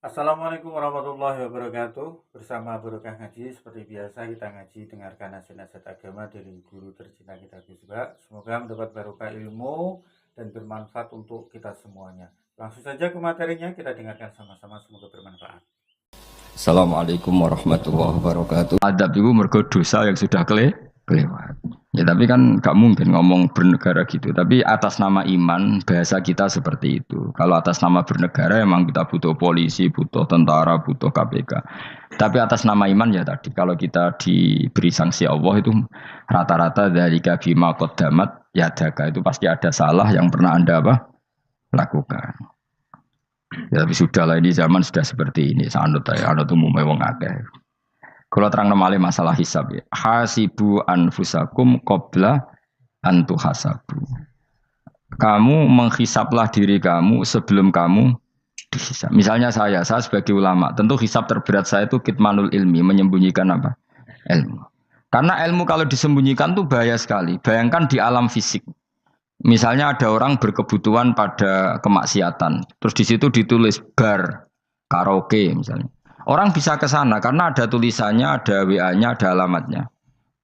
Assalamualaikum warahmatullahi wabarakatuh. Bersama Barokah Ngaji, seperti biasa kita ngaji dengarkan nasihat-nasihat agama dari guru tercinta kita Gus Ba. Semoga mendapat barokah ilmu dan bermanfaat untuk kita semuanya. Langsung saja ke materinya, kita dengarkan sama-sama, semoga bermanfaat. Assalamualaikum warahmatullahi wabarakatuh. Adab itu mergo dosa yang sudah kelewat. Ya tapi kan gak mungkin ngomong bernegara gitu. Tapi atas nama iman bahasa kita seperti itu. Kalau atas nama bernegara emang kita butuh polisi, butuh tentara, butuh KPK. Tapi atas nama iman ya tadi kalau kita diberi sanksi Allah itu rata-rata dari bima qaddamat yadaka itu pasti ada salah yang pernah Anda lakukan. Ya, tapi sudah lah ini zaman sudah seperti ini. Sanut ya, anut umumnya wong akeh. Kalau terang namanya masalah hisab ya. Hasibu anfusakum qabla antu hasabu. Kamu menghisaplah diri kamu sebelum kamu dihisap. Misalnya saya sebagai ulama, tentu hisab terberat saya itu kitmanul ilmi, menyembunyikan apa? Ilmu. Karena ilmu kalau disembunyikan tuh bahaya sekali. Bayangkan di alam fisik. Misalnya ada orang berkebutuhan pada kemaksiatan, terus di situ ditulis bar, karaoke misalnya. Orang bisa ke sana karena ada tulisannya, ada WA-nya, ada alamatnya.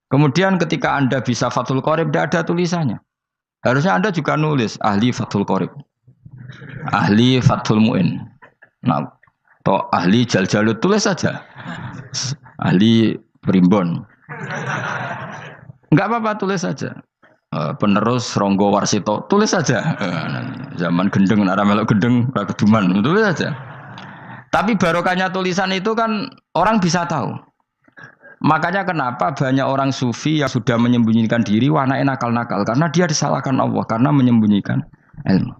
Kemudian ketika Anda bisa Fathul Qorib, tidak ada tulisannya. Harusnya Anda juga nulis ahli Fathul Qorib, ahli Fathul Mu'in, nah, atau ahli Jaljalut, tulis saja. Ahli Primbon. Enggak apa-apa, tulis saja. Penerus Ronggo Warsito, tulis saja. Zaman gendeng, arah melok gendeng, keduman, tulis saja. Tapi barokahnya tulisan itu kan orang bisa tahu. Makanya kenapa banyak orang sufi yang sudah menyembunyikan diri, wanaknya nakal-nakal. Karena dia disalahkan Allah, karena menyembunyikan ilmu.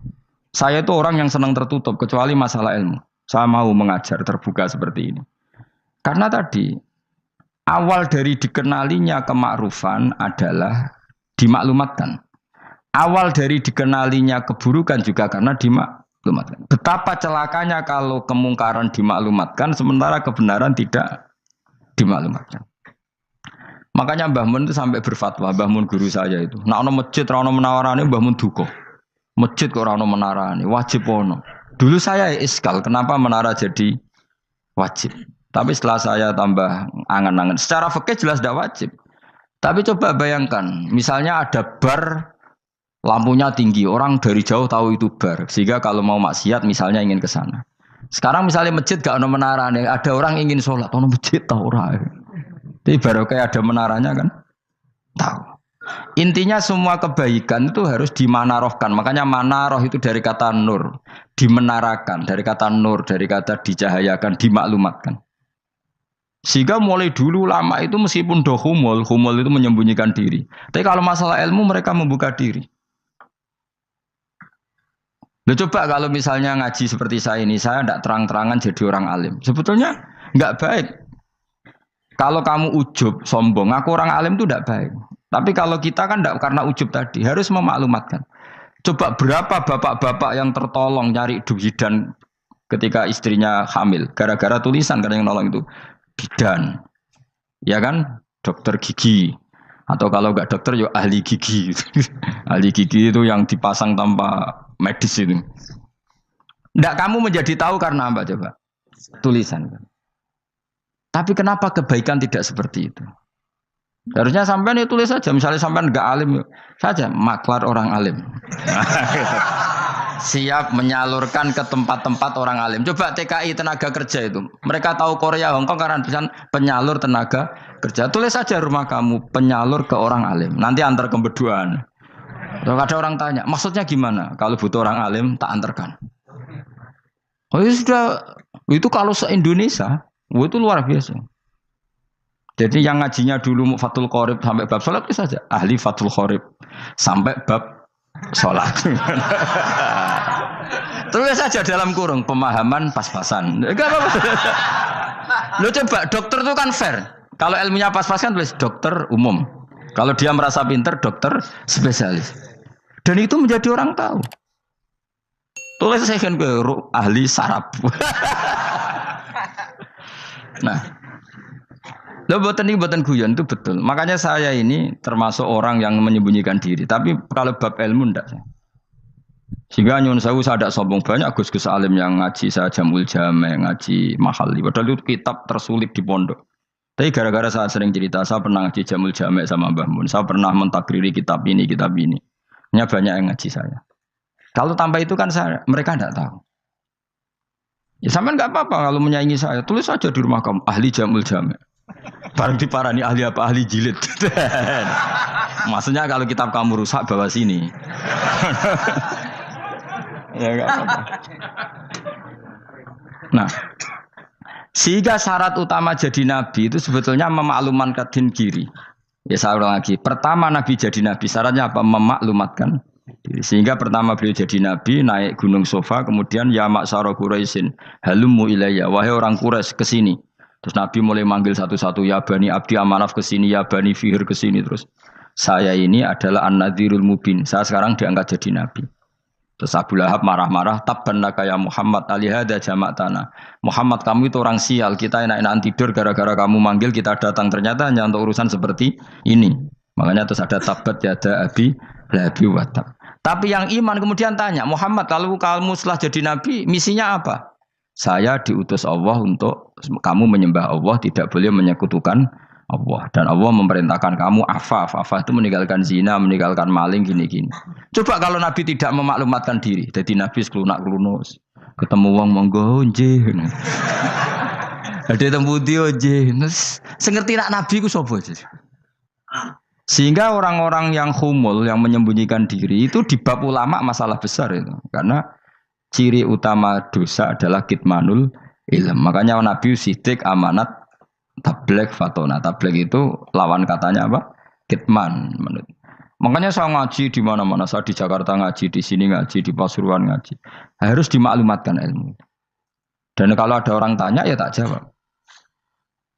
Saya itu orang yang senang tertutup, kecuali masalah ilmu. Saya mau mengajar terbuka seperti ini. Karena tadi, awal dari dikenalinya kemakrufan adalah dimaklumatkan. Awal dari dikenalinya keburukan juga karena dimaklumatkan. Betapa celakanya kalau kemungkaran dimaklumatkan sementara kebenaran tidak dimaklumatkan. Makanya Mbah Mun itu sampai berfatwa, Mbah Mun guru saya itu. Nah ono masjid ra ono menawarane Mbah Mun duka. Masjid kok ora ono menarane, wajib ono. Dulu saya iskal kenapa menara jadi wajib. Tapi setelah saya tambah angan-angan, secara fikih jelas tidak wajib. Tapi coba bayangkan, misalnya ada bar lampunya tinggi, orang dari jauh tahu itu bar. Sehingga kalau mau maksiat misalnya ingin ke sana. Sekarang misalnya masjid gak ada menara nih, ada orang ingin sholat, ono masjid tahu orang. Jadi baru kayak ada menaranya kan? Tahu. Intinya semua kebaikan itu harus dimanarohkan. Makanya manaroh itu dari kata nur, dimenarakan, dari kata nur, dari kata dicahayakan, dimaklumatkan. Sehingga mulai dulu lama itu meskipun humul itu menyembunyikan diri. Tapi kalau masalah ilmu mereka membuka diri. Loh coba kalau misalnya ngaji seperti saya ini, saya tidak terang-terangan jadi orang alim. Sebetulnya nggak baik. Kalau kamu ujub, sombong, aku orang alim itu tidak baik. Tapi kalau kita kan tidak karena ujub tadi, harus memaklumatkan. Coba berapa bapak-bapak yang tertolong nyari bidan ketika istrinya hamil. Gara-gara tulisan karena yang nolong itu bidan. Ya kan? Dokter gigi. Atau kalau nggak dokter, ya ahli gigi. Ahli gigi itu yang dipasang tanpa medis itu. Nggak kamu menjadi tahu karena apa coba? Tulisan. Tapi kenapa kebaikan tidak seperti itu? Harusnya sampean ya tulis saja. Misalnya sampean nggak alim saja, maklar orang alim. Siap menyalurkan ke tempat-tempat orang alim. Coba TKI tenaga kerja itu. Mereka tahu Korea, Hongkong karena tulisan penyalur tenaga kerja. Tulis saja rumah kamu penyalur ke orang alim. Nanti antar kembeduan. Kalau ada orang tanya, maksudnya gimana? Kalau butuh orang alim, tak antarkan. Oh ya sudah, itu kalau se-Indonesia, itu luar biasa. Jadi yang ngajinya dulu Fathul Qorib sampai bab sholat itu saja. Ahli Fathul Qorib sampai bab sholat. Tulis saja dalam kurung, pemahaman pas-pasan. Enggak apa-apa. Lo coba, dokter itu kan fair. Kalau ilmunya pas-pasan tulis dokter umum. Kalau dia merasa pinter, dokter spesialis. Dan itu menjadi orang tahu. Tulis saya kan ke ahli saraf. Nah, lo buatan guyon itu betul. Makanya saya ini termasuk orang yang menyembunyikan diri. Tapi kalau bab ilmu enggak. Sehingga nyun sewu saya tidak sombong banyak gus-gus alim yang ngaji saya jamul jame ngaji mahali. Padahal itu kitab tersulit di pondok. Tapi gara-gara saya sering cerita, saya pernah ngaji jamul jame sama Mbah Mun. Saya pernah mentakriri kitab ini, kitab ini. Hanya banyak yang ngaji saya. Kalau tanpa itu kan mereka tidak tahu. Ya sama nggak apa-apa kalau menyaingi saya. Tulis saja di rumah kamu ahli jamul jame. Barang diparani ahli apa? Ahli jilid. Maksudnya kalau kitab kamu rusak bawa sini. Ya enggak apa-apa. Nah, sehingga syarat utama jadi nabi itu sebetulnya memaklumatkan diri. Ya saya ulang lagi. Pertama nabi jadi nabi syaratnya apa? Memaklumatkan diri. Sehingga pertama beliau jadi nabi naik gunung Sofa, kemudian ya maksara Quraisyin halummu ilayya, wahai orang Quraisy ke sini. Terus nabi mulai manggil satu-satu, ya Bani Abdi Amanaf ke sini, ya Bani Fihr ke sini terus. Saya ini adalah an-nadhirul mubin. Saya sekarang diangkat jadi nabi. Terus Abu Lahab marah-marah, tabban laka ya Muhammad alihada jama'tana. Muhammad kamu itu orang sial, kita enak-enakan tidur gara-gara kamu manggil kita datang, ternyata hanya untuk urusan seperti ini. Makanya terus ada tabat ya ada Abi Lahabi watab. Tapi yang iman kemudian tanya, Muhammad kalau kamu setelah jadi nabi, misinya apa? Saya diutus Allah untuk kamu menyembah Allah, tidak boleh menyekutukan Allah. Dan Allah memerintahkan kamu afaf. Afaf itu meninggalkan zina, meninggalkan maling, gini-gini. Coba kalau Nabi tidak memaklumatkan diri. Jadi Nabi sekelunak-kelunus. Ketemu wong monggo nggih. Ada tembu dia nggih. Sengerti nak Nabi ku sapa? Sehingga orang-orang yang humul, yang menyembunyikan diri itu di bab ulama masalah besar itu. Karena ciri utama dosa adalah kitmanul ilm. Makanya Nabi sidik amanat tabligh fatona. Tabligh itu lawan katanya apa? Kitman. Makanya saya ngaji di mana-mana. Saya di Jakarta ngaji, di sini ngaji, di Pasuruan ngaji. Harus dimaklumatkan ilmu. Dan kalau ada orang tanya ya tak jawab.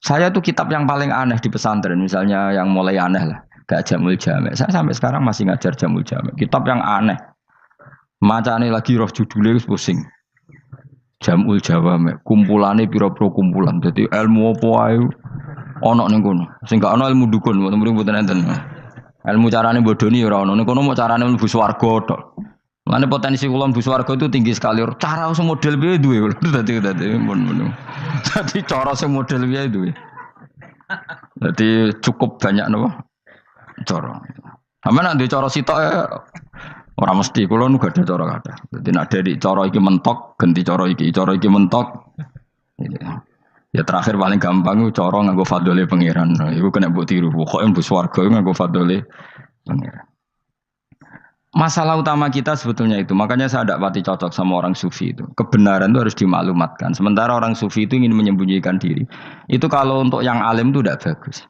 Saya tuh kitab yang paling aneh di pesantren, misalnya yang mulai aneh lah, gak Jamul Jame. Saya sampai sekarang masih ngajar Jamul Jame. Kitab yang aneh. Macane lagi roh judulnya pusing. Jamul Jawame, kumpulane pira-pira kumpulan. Jadi ilmu apa ae ana ning kono. Sing gak ana ilmu dukun, mboten enten. Ilmu carane bodoni ora ana. Ning kono mau carane mlebu swarga tok. Mane potensi kula mlebu swarga itu tinggi sekali. Cara sing model piye duwe. Dadi mun. Dadi cara sing model piye duwe. Dadi cukup banyak napa? Cara. Sampe nek ndek cara sitok ora mesti kula nu gak ada cara kada. Dadi nek dari cara iki mentok, ganti cara iki mentok. Ya terakhir paling gampang cara nganggo fadhole pangeran. Iku kena mbok tiru. Pokoke mbok swarga nganggo fadhole pangeran. Masalah utama kita sebetulnya itu. Makanya saya tidak pati cocok sama orang sufi itu. Kebenaran itu harus dimaklumatkan. Sementara orang sufi itu ingin menyembunyikan diri. Itu kalau untuk yang alim itu tidak bagus.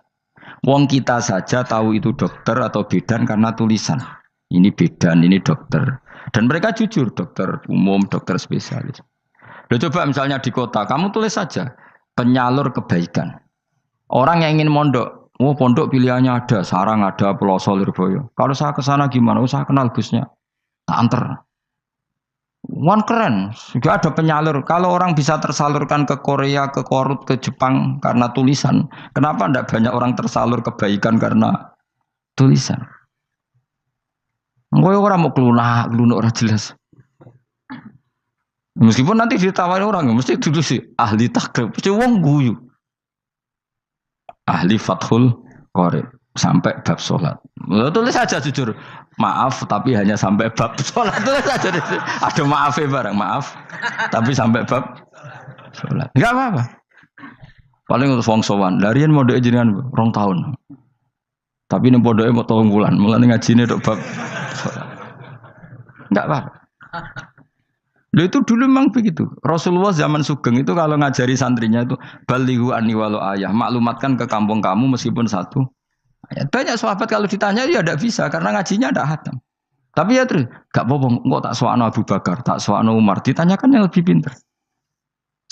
Wong kita saja tahu itu dokter atau bidan karena tulisan. Ini bidan, ini dokter. Dan mereka jujur, dokter umum, dokter spesialis. Loh, coba misalnya di kota, kamu tulis saja penyalur kebaikan. Orang yang ingin mondok, pondok pilihannya ada, Sarang ada, Peloso, Lirboyo. Kalau saya ke sana gimana? Saya kenal busnya, tak anter. Wan keren, sudah ada penyalur. Kalau orang bisa tersalurkan ke Korea, ke Korut, ke Jepang karena tulisan, kenapa tidak banyak orang tersalur kebaikan karena tulisan? Gue orang mau kelunak orang jelas. Meskipun nanti ditawari orang, mesti dulu sih ahli takrib, mesti wong guyu. Ahli Fathul Qorib sampai bab sholat. Tulis saja jujur, maaf tapi hanya sampai bab sholat. Tulis saja, ada maafnya barang, maaf. Tapi sampai bab sholat. Enggak apa-apa. Paling untuk wong sowan. Larian mau doa jenengan 2 tahun. Tapi ini bodohnya mau 3 bulan. Mulai ngaji ini dok bab sholat. Enggak apa-apa. Itu dulu memang begitu. Rasulullah zaman Sugeng itu kalau ngajari santrinya itu balighu anni walau ayah, maklumatkan ke kampung kamu meskipun 1 ayat. Banyak sahabat kalau ditanya ya tidak bisa karena ngajinya tidak hatam. Tapi ya terus gak apa-apa, kok tak soal Abu Bakar, tak soal Umar, ditanyakan yang lebih pintar.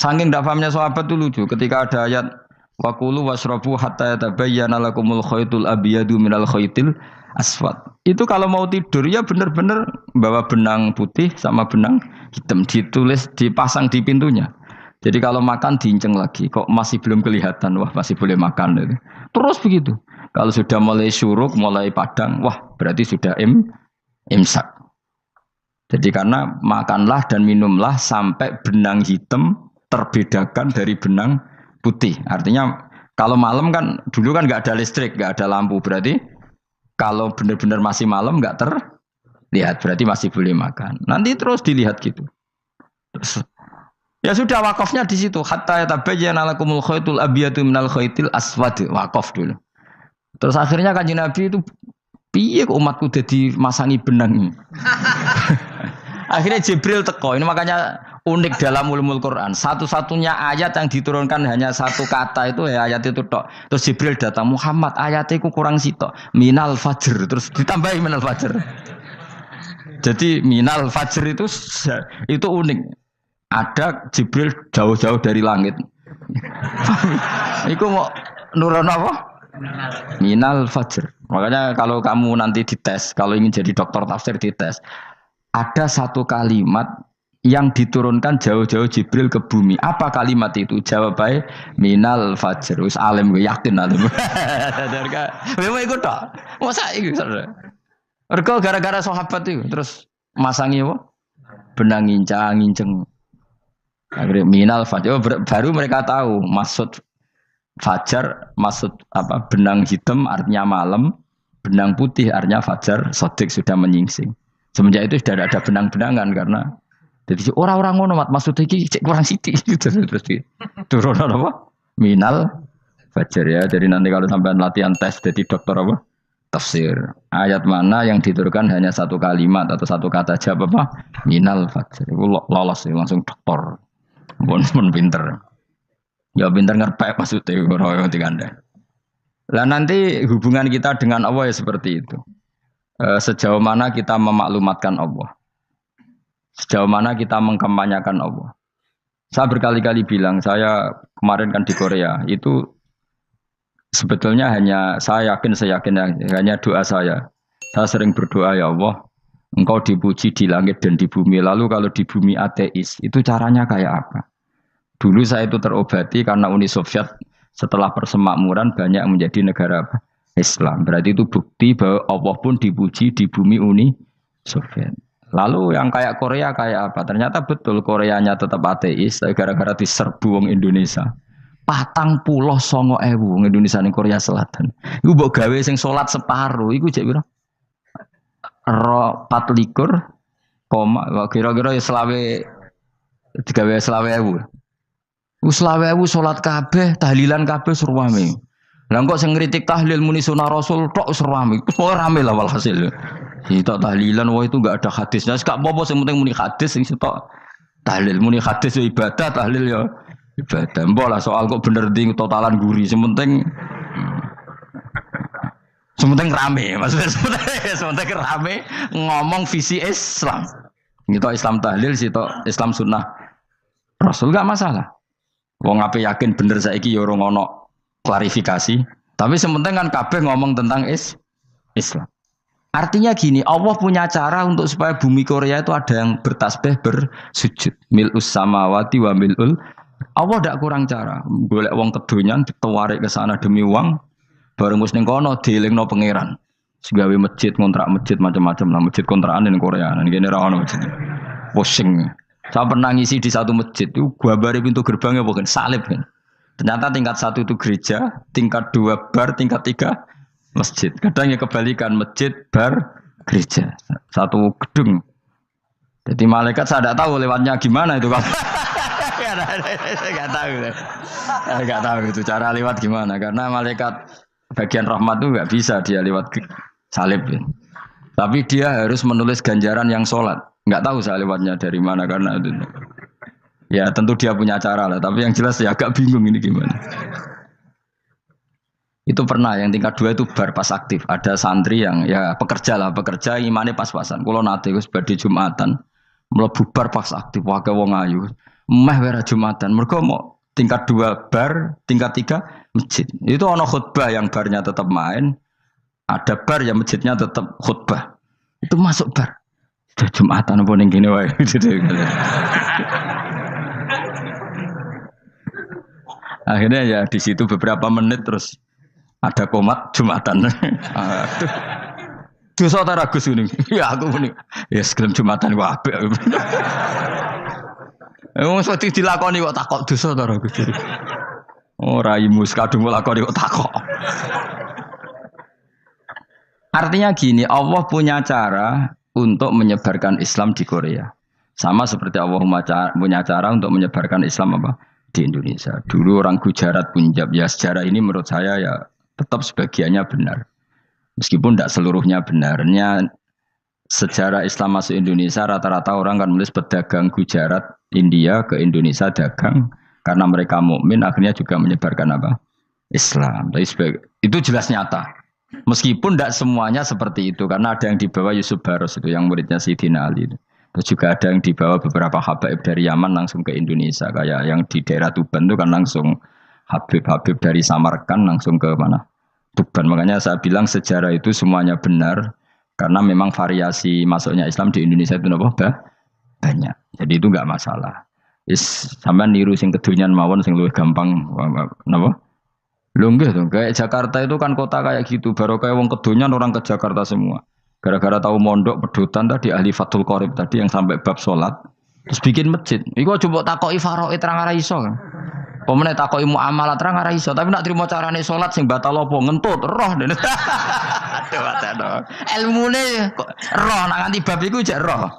Saking tidak pahamnya sahabat itu lucu. Ketika ada ayat waqulu wasrabu hatta yatabayyana lakumul khaytul abyadu minal khaytil aswad. Itu kalau mau tidur ya benar-benar bawa benang putih sama benang hitam, ditulis dipasang di pintunya. Jadi kalau makan diinceng lagi, kok masih belum kelihatan, wah masih boleh makan. Terus begitu. Kalau sudah mulai syuruk, mulai padang, wah berarti sudah imsak. Jadi karena makanlah dan minumlah sampai benang hitam terbedakan dari benang putih. Artinya kalau malam kan dulu kan nggak ada listrik, nggak ada lampu. Berarti kalau benar-benar masih malam nggak terlihat, berarti masih boleh makan. Nanti terus dilihat gitu. Terus, ya sudah wakafnya di situ. Hatta yatabayyana lakumul khaytul abyadu minal khaytil aswad. Wakaf dulu. Terus akhirnya Kanjeng Nabi itu piye kok umatku jadi masangi benang ini. Akhirnya Jibril teko. Ini makanya unik dalam ulumul Quran. Satu-satunya ayat yang diturunkan hanya satu kata itu ya ayat itu tok. Terus Jibril datang, Muhammad ayatnya itu kurang sitok. Minal fajr. Terus ditambahi minal fajr. Jadi minal fajr itu unik. Ada Jibril jauh-jauh dari langit. Iku mau nurun apa? Minal fajr. Makanya kalau kamu nanti dites, kalau ingin jadi dokter tafsir dites, ada satu kalimat yang diturunkan jauh-jauh Jibril ke bumi. Apa kalimat itu? Jawabannya minal fajr. Wis alim gue yakin alim. Memang ikut tak? Masa itu? Mergo gara-gara sahabat itu terus masangi apa? Benang ngincang. Akhirnya minal fajr. Baru mereka tahu maksud fajar, maksud apa? Benang hitam artinya malam, benang putih artinya fajar. Sodik sudah menyingsing. Semenjak itu sudah ada benang-benangan karena jadi orang-orang ngono maksud iki cek kurang sithik gitu terus turun apa? Minal fajar ya. Jadi nanti kalau sampai latihan tes jadi dokter apa? Tafsir. Ayat mana yang diturunkan hanya satu kalimat atau satu kata jawab apa? Minal fajar. Itu lolos langsung dokter. Pun pinter. Ya pinter ngerpek maksudnya orang tinggal. Lah nanti hubungan kita dengan Allah ya seperti itu. Sejauh mana kita memaklumatkan Allah. Sejauh mana kita mengkampanyakan Allah. Saya berkali-kali bilang, saya kemarin kan di Korea, itu sebetulnya hanya, saya yakin hanya doa saya. Saya sering berdoa, ya Allah, Engkau dipuji di langit dan di bumi. Lalu kalau di bumi ateis, itu caranya kayak apa? Dulu saya itu terobati karena Uni Soviet setelah persemakmuran banyak menjadi negara Islam. Berarti itu bukti bahwa Allah pun dipuji di bumi Uni Soviet. Lalu yang kayak Korea kayak apa? Ternyata betul Koreanya tetap ateis, tapi gara-gara diserbu wong Indonesia. 49.000 wong Indonesia ning Korea Selatan. Iku mbok gawe sing salat separuh, iku jek pira? 24, kira-kira ya selawe digawe selawe ewu. Selawe ewu salat kabeh, tahlilan kabeh surwame. Lah kok sing ngritik tahlil muni sunah Rasul tok surwame. Ora rame lah walhasil. Itu tahlilan wah itu enggak ada hadisnya. Enggak apa-apa sing penting muni hadis sing sitok tahlil muni hadis ya ibadah, tahlil ya ibadah. Mbok lah soal kok bener ding totalan guri sing penting rame. Maksudnya sementing rame ngomong visi Islam. Itu Islam tahlil sitok Islam sunnah Rasul enggak masalah. Wong ape yakin bener saiki ya ora ono klarifikasi. Tapi sementing kan kabeh ngomong tentang Islam. Artinya gini, Allah punya cara untuk supaya bumi Korea itu ada yang bertasbih bersujud. Mil'us samawati wa mil'ul. Allah tidak kurang cara. Golek wong kedonyan ditawarik ke sana demi uang. Bareng wis ning kono dielingno pangeran. Segawe masjid, kontrak masjid macam-macam lah. Masjid kontrakan ning Korea. Nang kene ra ono masjid. Pusing. Saya pernah ngisi di satu masjid itu gambare pintu gerbangnya bukan salib kan. Ternyata tingkat 1 itu gereja, tingkat 2 bar, tingkat 3 masjid. Kadang ya kebalikan masjid, bar, gereja. Satu gedung. Jadi malaikat saya tidak tahu lewatnya gimana itu kalau nggak tahu itu cara lewat gimana karena malaikat bagian rahmat itu nggak bisa dia lewat salib. Tapi dia harus menulis ganjaran yang sholat. Nggak tahu saya lewatnya dari mana karena itu. Ya tentu dia punya cara lah. Tapi yang jelas ya agak bingung ini gimana. Itu pernah yang tingkat 2 itu bar pas aktif. Ada santri yang ya pekerja imannya pas-pasan. Kalau nanti wis badhe Jumatan mlebu bar pas aktif wae wong ayu. Meh wera Jumatan. Mergo mau tingkat 2 bar, tingkat 3 masjid. Itu ono khutbah yang barnya tetap main. Ada bar yang masjidnya tetap khutbah. Itu masuk bar. Sudah Jumatan apa ning kene wae. Akhirnya ya di situ beberapa menit terus ada komat Jumatan. Dosa ta ra Gus ngene. Ya aku muni. Ya gelem Jumatan ku apik. Wong sedhi dilakoni kok takok dosa ta ra Gus. Ora imus kadung lakoni kok takok. Artinya gini, Allah punya cara untuk menyebarkan Islam di Korea. Sama seperti Allah punya cara untuk menyebarkan Islam apa di Indonesia. Dulu orang Gujarat, Punjab, ya sejarah ini menurut saya ya tetap sebagiannya benar. Meskipun tidak seluruhnya benarnya sejarah Islam masuk Indonesia rata-rata orang kan menulis pedagang Gujarat, India ke Indonesia dagang karena mereka mukmin akhirnya juga menyebarkan apa? Islam. Itu jelas nyata. Meskipun tidak semuanya seperti itu karena ada yang dibawa Yusuf Baros itu yang muridnya Sayyidina Ali. Terus juga ada yang dibawa beberapa habaib dari Yaman langsung ke Indonesia kayak yang di daerah Tuban itu kan langsung habib-habib dari Samarkand langsung ke mana? Tuban. Makanya saya bilang sejarah itu semuanya benar karena memang variasi masuknya Islam di Indonesia itu banyak. Jadi itu enggak masalah. Sampean niru sing kedonyan mawon sing luwih gampang napa? Lho nggih to, kayak Jakarta itu kan kota kayak gitu, baru kayak wong kedonyan orang ke Jakarta semua. Gara-gara tahu mondok pedutan tadi ahli Fathul Qorib tadi yang sampai bab salat terus bikin masjid. Iku coba takoki faraid terang ora iso kan. Pemene takoki muamalah terang ora iso, tapi nak trimo carane salat sing batal apa ngentut roh dene. Aduh. Ilmune kok roh nak nganti bab iku jek roh.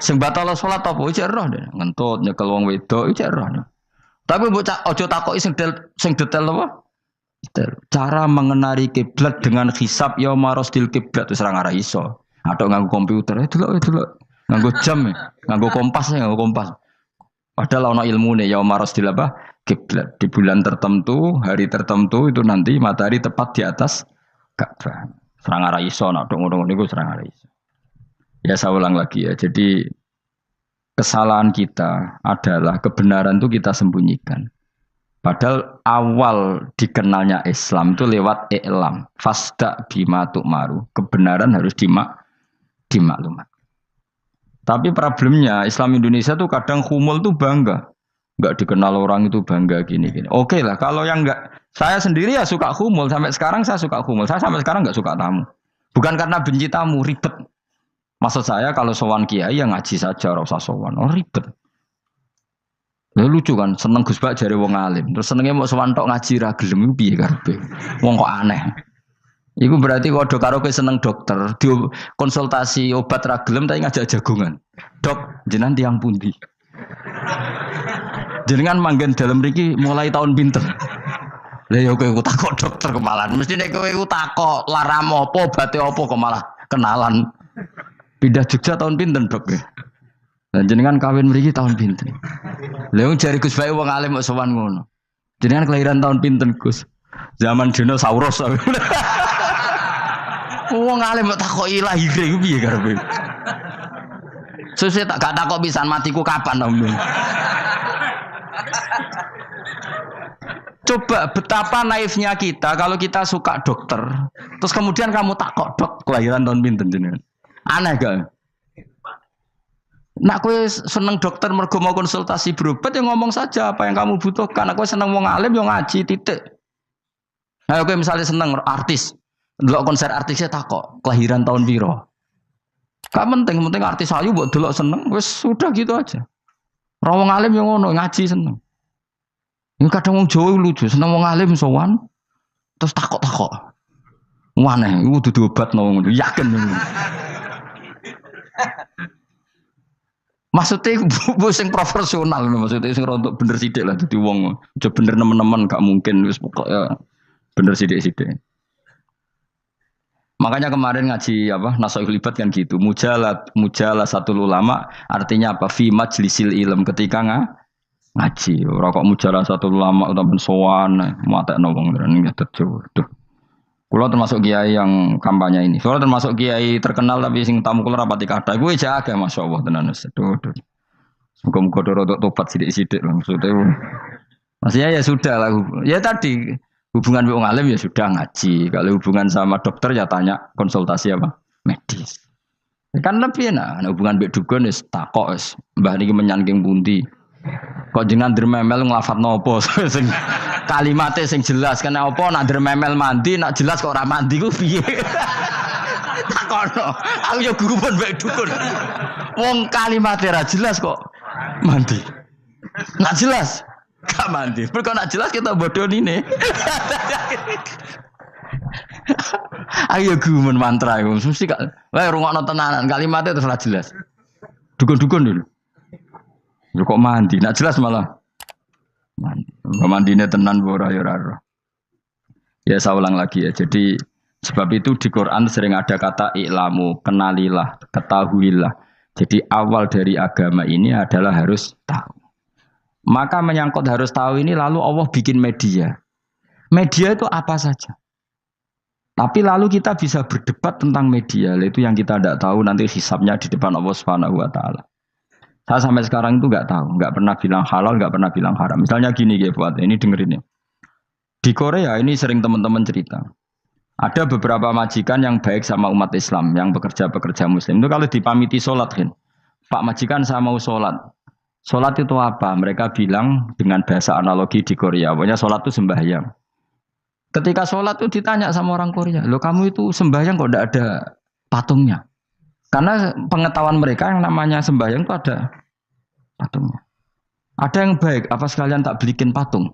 Sing batal salat apa jek roh dene. Ngentut nyekel wong wedok jek roh. Tapi mbok aja takoki sing detail apa? Cara mengenari kiblat dengan hisab ya marosdil kiblat wis ora ngara iso. Atau nganggo komputer delok. Nganggo jam, nganggo kompas. Padahal ana ilmune ya marosdil apa? Kiblat. Di bulan tertentu, hari tertentu itu nanti matahari tepat di atas Ka'bah. Ora ngara iso nek ngono niku ora ngara iso. Ya saya ulang lagi ya. Jadi kesalahan kita adalah kebenaran itu kita sembunyikan. Padahal awal dikenalnya Islam itu lewat i'lam. Fasda bima tu'maru. Kebenaran harus dimaklumat. Tapi problemnya Islam Indonesia tuh kadang humul tuh bangga. Enggak dikenal orang itu bangga gini. Oke lah, kalau yang enggak, saya sendiri ya suka humul. Sampai sekarang saya suka humul. Saya sampai sekarang enggak suka tamu. Bukan karena benci tamu, ribet. Maksud saya kalau sowan kiai ya ngaji saja, ora usah sowan. Oh ribet. Ya lucu kan, seneng Gus Bak jare wong alim. Terus senenge mau sowan tok ngaji ra gelem iku piye karepe. Wong kok aneh. Iku berarti kok karo kowe seneng dokter, di konsultasi obat ra gelem tapi ngajak jagongan. Dok, jenengan tiyang pundi? Jenengan manggen dalem mriki mulai tahun pinten? Lah ya kowe takok dokter kemalan. Mesti nek kowe takok laram apa, obate apa kok malah kenalan. Pindah Jogja tahun pinten, Dok? Dan jenengan kawin mriki tahun pinten? Lha wong jare Gus Bae wong alim kok sowan ngono. Jenengan kelahiran tahun pinten, Gus? Zaman dinosaurus. Wong alim kok takoki lahir iku piye karepe? Sesuk tak gak takok pisan matiku kapan to. Coba betapa naifnya kita kalau kita suka dokter, terus kemudian kamu takok, Dok, kelahiran tahun pinten jenengan? Aneh gak? Nak kowe seneng dokter mergo mau konsultasi berobat ya ngomong saja apa yang kamu butuhkan. Nak kowe seneng wong alim yo ngaji titik. Nah kowe misalnya seneng artis, delok konser artisnya takok kelahiran tahun piro. Gak penting artis ayu mbok delok seneng wis sudah gitu aja. Ora wong alim yo ngono ngaji seneng. Ini kadang wong Jawa lucu, seneng wong alim sowan terus takok-takok. Waneh iku dudu obatno ngono yakin. Maksudnya bu sing profesional maksudnya sing rontok bener sithik lah dadi wong aja bener nemen-nemen gak mungkin wis pokoknya bener sithik-sithik. Makanya kemarin ngaji apa Nasoihul Ibad kan gitu. Mujalah satu ulama artinya apa? Fi majlisil ilm ketika ngaji. Ora kok mujalah satu ulama utawa sowan matekno wong nggih tejo. Duh. Kula termasuk kiai yang kampanye ini. Kula termasuk kiai terkenal tapi sing tamu kula rapati kathah. Kuwi jaga masyaallah tenan wis. Duh. Muga-muga rodok tobat sithik-sithik lho maksudnya. Maksudnya ya sudah lah. Ya tadi hubungan wong alim ya sudah ngaji. Kalau hubungan sama dokter ya tanya konsultasi apa? Medis. Kan lebih enak. Nah, hubungan mbek dukun wis takok wis. Mbah niki menyangking pundi? Kok jenengan dermemel nglafadzno apa sing kalimate sing jelas kena apa nak dermemel mandi nak jelas kok ora mandi ku piye? Takono. Aku ya gumun mbek dukun. Wong kalimatnya ra jelas kok mandi. Nak jelas gak mandi. Mergo nak jelas kita bodoh nih. Ayo gumun mantra iku mesti gak. Wae rungokno tenanan kalimatnya terus ra jelas. Dukun-dukun dulu. Yo kok mandi, nak jelas malah mandi. Mandine tenan ora ya ora. Ya saya ulang lagi ya. Jadi sebab itu di Quran sering ada kata i'lamu, kenalilah, ketahuilah. Jadi awal dari agama ini adalah harus tahu. Maka menyangkut harus tahu ini lalu Allah bikin media. Media itu apa saja. Tapi lalu kita bisa berdebat tentang media. Itu yang kita tidak tahu nanti hisabnya di depan Allah Subhanahu wa taala. Saya sampai sekarang itu nggak tahu, nggak pernah bilang halal, nggak pernah bilang haram. Misalnya gini ya buat ini dengerin ya. Di Korea ini sering teman-teman cerita. Ada beberapa majikan yang baik sama umat Islam, yang pekerja-pekerja Muslim. Itu kalau dipamiti sholat kan, Pak majikan saya mau sholat. Sholat itu apa? Mereka bilang dengan bahasa analogi di Korea. Pokoknya sholat itu sembahyang. Ketika sholat itu ditanya sama orang Korea, loh kamu itu sembahyang kok tidak ada patungnya? Karena pengetahuan mereka yang namanya sembahyang itu ada patungnya. Ada yang baik, apa sekalian tak belikin patung?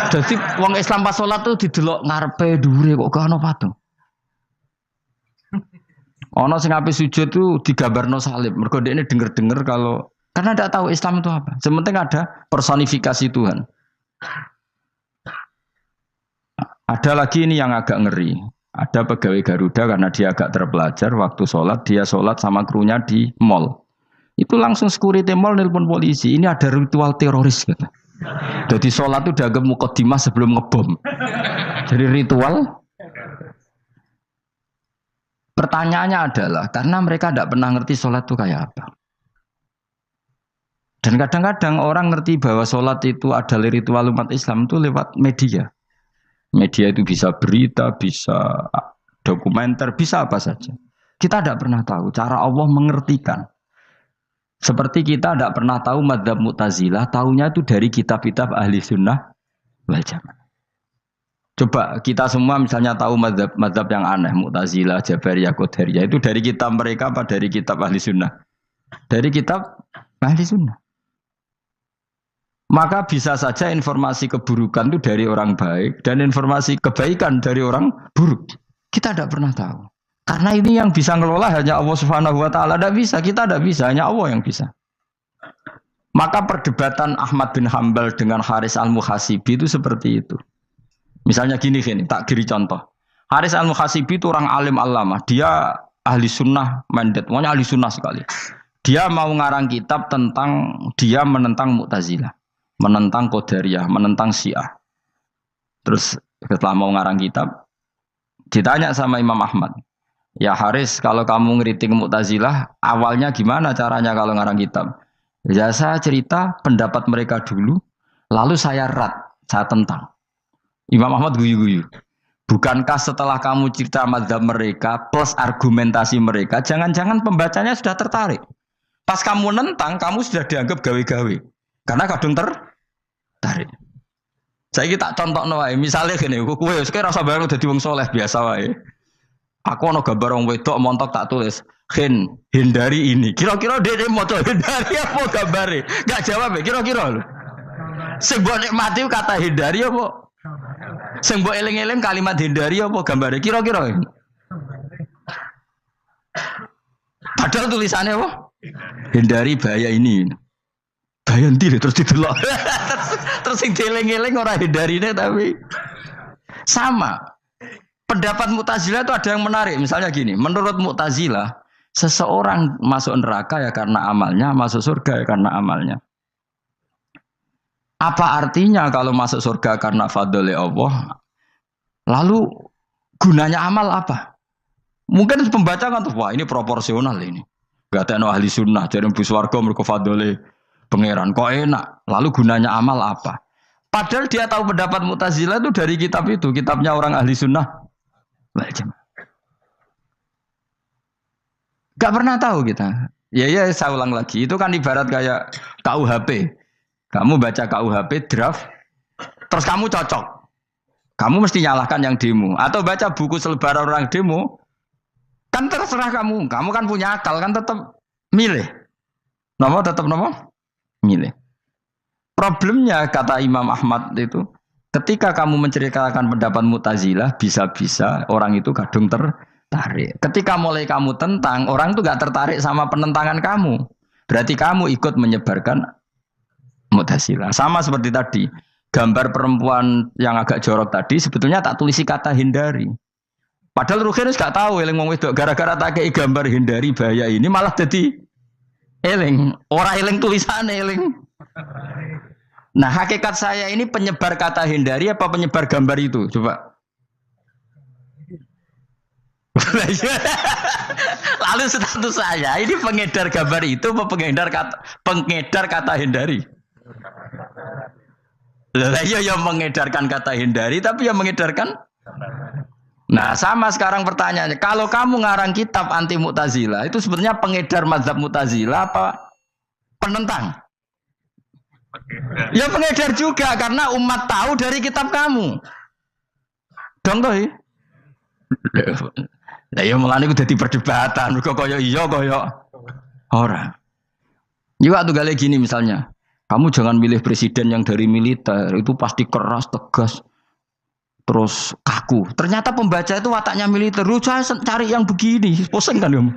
Jadi wong Islam pas sholat tuh didelok ngarepe dhuwure kok gak ono patung. Ono sing ape sujud tuh digambarno salib. Mergo dekne denger-denger kalau karena tidak tahu Islam itu apa. Sementing ada personifikasi Tuhan. Ada lagi ini yang agak ngeri. Ada pegawai Garuda karena dia agak terpelajar waktu sholat, dia sholat sama krunya di mall. Itu langsung security mall nelpon polisi. Ini ada ritual teroris gitu. Jadi sholat itu udah mukadimah sebelum ngebom. Jadi ritual. Pertanyaannya adalah karena mereka tidak pernah ngerti sholat itu kayak apa. Dan kadang-kadang orang ngerti bahwa sholat itu adalah ritual umat Islam itu lewat media. Media itu bisa berita, bisa dokumenter, bisa apa saja. Kita tidak pernah tahu cara Allah mengertikan. Seperti kita tidak pernah tahu madzhab Mu'tazilah, tahunya itu dari kitab-kitab ahli sunnah wal jamaah. Coba kita semua misalnya tahu madzhab yang aneh, Mu'tazilah, Jabariyah, Qadariyah, itu dari kitab mereka apa dari kitab ahli sunnah? Dari kitab ahli sunnah. Maka bisa saja informasi keburukan itu dari orang baik dan informasi kebaikan dari orang buruk. Kita tidak pernah tahu. Karena ini yang bisa ngelola hanya Allah Subhanahu wa taala. Tidak bisa, kita tidak bisa, hanya Allah yang bisa. Maka perdebatan Ahmad bin Hambal dengan Haris al-Muhasibi itu seperti itu. Misalnya gini, tak kiri contoh. Haris al-Muhasibi itu orang alim allamah. Dia ahli sunnah mandat, pokoknya ahli sunnah sekali. Dia mau ngarang kitab tentang dia menentang Mu'tazilah, menentang Qadariyah, menentang Syiah. Terus setelah mau ngarang kitab, ditanya sama Imam Ahmad, ya Haris, kalau kamu ngeritik Mu'tazilah, awalnya gimana caranya kalau ngarang kitab? Ya saya cerita pendapat mereka dulu, lalu saya saya tentang. Imam Ahmad guyu-guyu. Bukankah setelah kamu cerita mazhab mereka plus argumentasi mereka, jangan-jangan pembacanya sudah tertarik. Pas kamu nentang, kamu sudah dianggap gawe-gawe. Karena kadung tertarik. Saya tak contoh wae, misalnya gini, kowe sekarang rasa bareng dadi wong soleh biasa wae. Aku ono gambar wong wedok montok tak tulis, hindari ini. Kira-kira dia mau hindari apa gambare? Enggak jawab ya, kira-kira lho. Sing mbok nikmati kata hindari apa? Sing mbok eling-eling kalimat hindari apa gambare? Kira-kira. Padahal tulisannya apa? Hindari bahaya ini. Bahaya ndi terus didelok. Terus sing dieling-eling ora hindarine tapi sama. Pendapat Mu'tazilah itu ada yang menarik. Misalnya gini, menurut Mu'tazilah, seseorang masuk neraka ya karena amalnya, masuk surga ya karena amalnya. Apa artinya kalau masuk surga karena fadli Allah? Lalu gunanya amal apa? Mungkin pembaca kan tuh, wah ini proporsional ini. Gak ada ahli sunnah, jadi bus warga mereka fadli pangeran. Kok enak? Lalu gunanya amal apa? Padahal dia tahu pendapat Mu'tazilah itu dari kitab itu, kitabnya orang ahli sunnah. Gak pernah tahu kita. Ya saya ulang lagi. Itu kan ibarat kayak KUHP. Kamu baca KUHP draft, terus kamu cocok. Kamu mesti nyalahkan yang demo. Atau baca buku selebaran orang demo, Kan terserah kamu. Kamu kan punya akal kan tetap milih. Napa tetap napa? Milih. Problemnya kata Imam Ahmad itu ketika kamu menceritakan pendapat Mu'tazilah bisa-bisa orang itu kadung tertarik. Ketika mulai kamu tentang orang itu gak tertarik sama penentangan kamu. Berarti kamu ikut menyebarkan Mu'tazilah. Sama seperti tadi. Gambar perempuan yang agak jorok tadi sebetulnya tak tulisi kata hindari. Padahal Ruhin gak tahu eling wong wedok gara-gara tak kei gambar hindari bahaya ini malah jadi eling. Ora eling tulisane eling. Nah, hakikat saya ini penyebar kata hindari apa penyebar gambar itu? Coba. Lalu status saya ini pengedar gambar itu apa pengedar kata hindari? Lah iya yang mengedarkan kata hindari tapi yang mengedarkan. Nah, sama sekarang pertanyaannya, kalau kamu ngarang kitab anti Mu'tazilah itu sebenarnya pengedar mazhab Mu'tazilah apa penentang? Ya pengedar juga karena umat tahu dari kitab kamu. Dong toh. Lah ya mulane ku dadi perdebatan, kok kaya iya kaya ora. Juga tuh gale gini misalnya, kamu jangan milih presiden yang dari militer, itu pasti keras, tegas, terus kaku. Ternyata pembaca itu wataknya militer, lu cari yang begini, pusing kan kamu.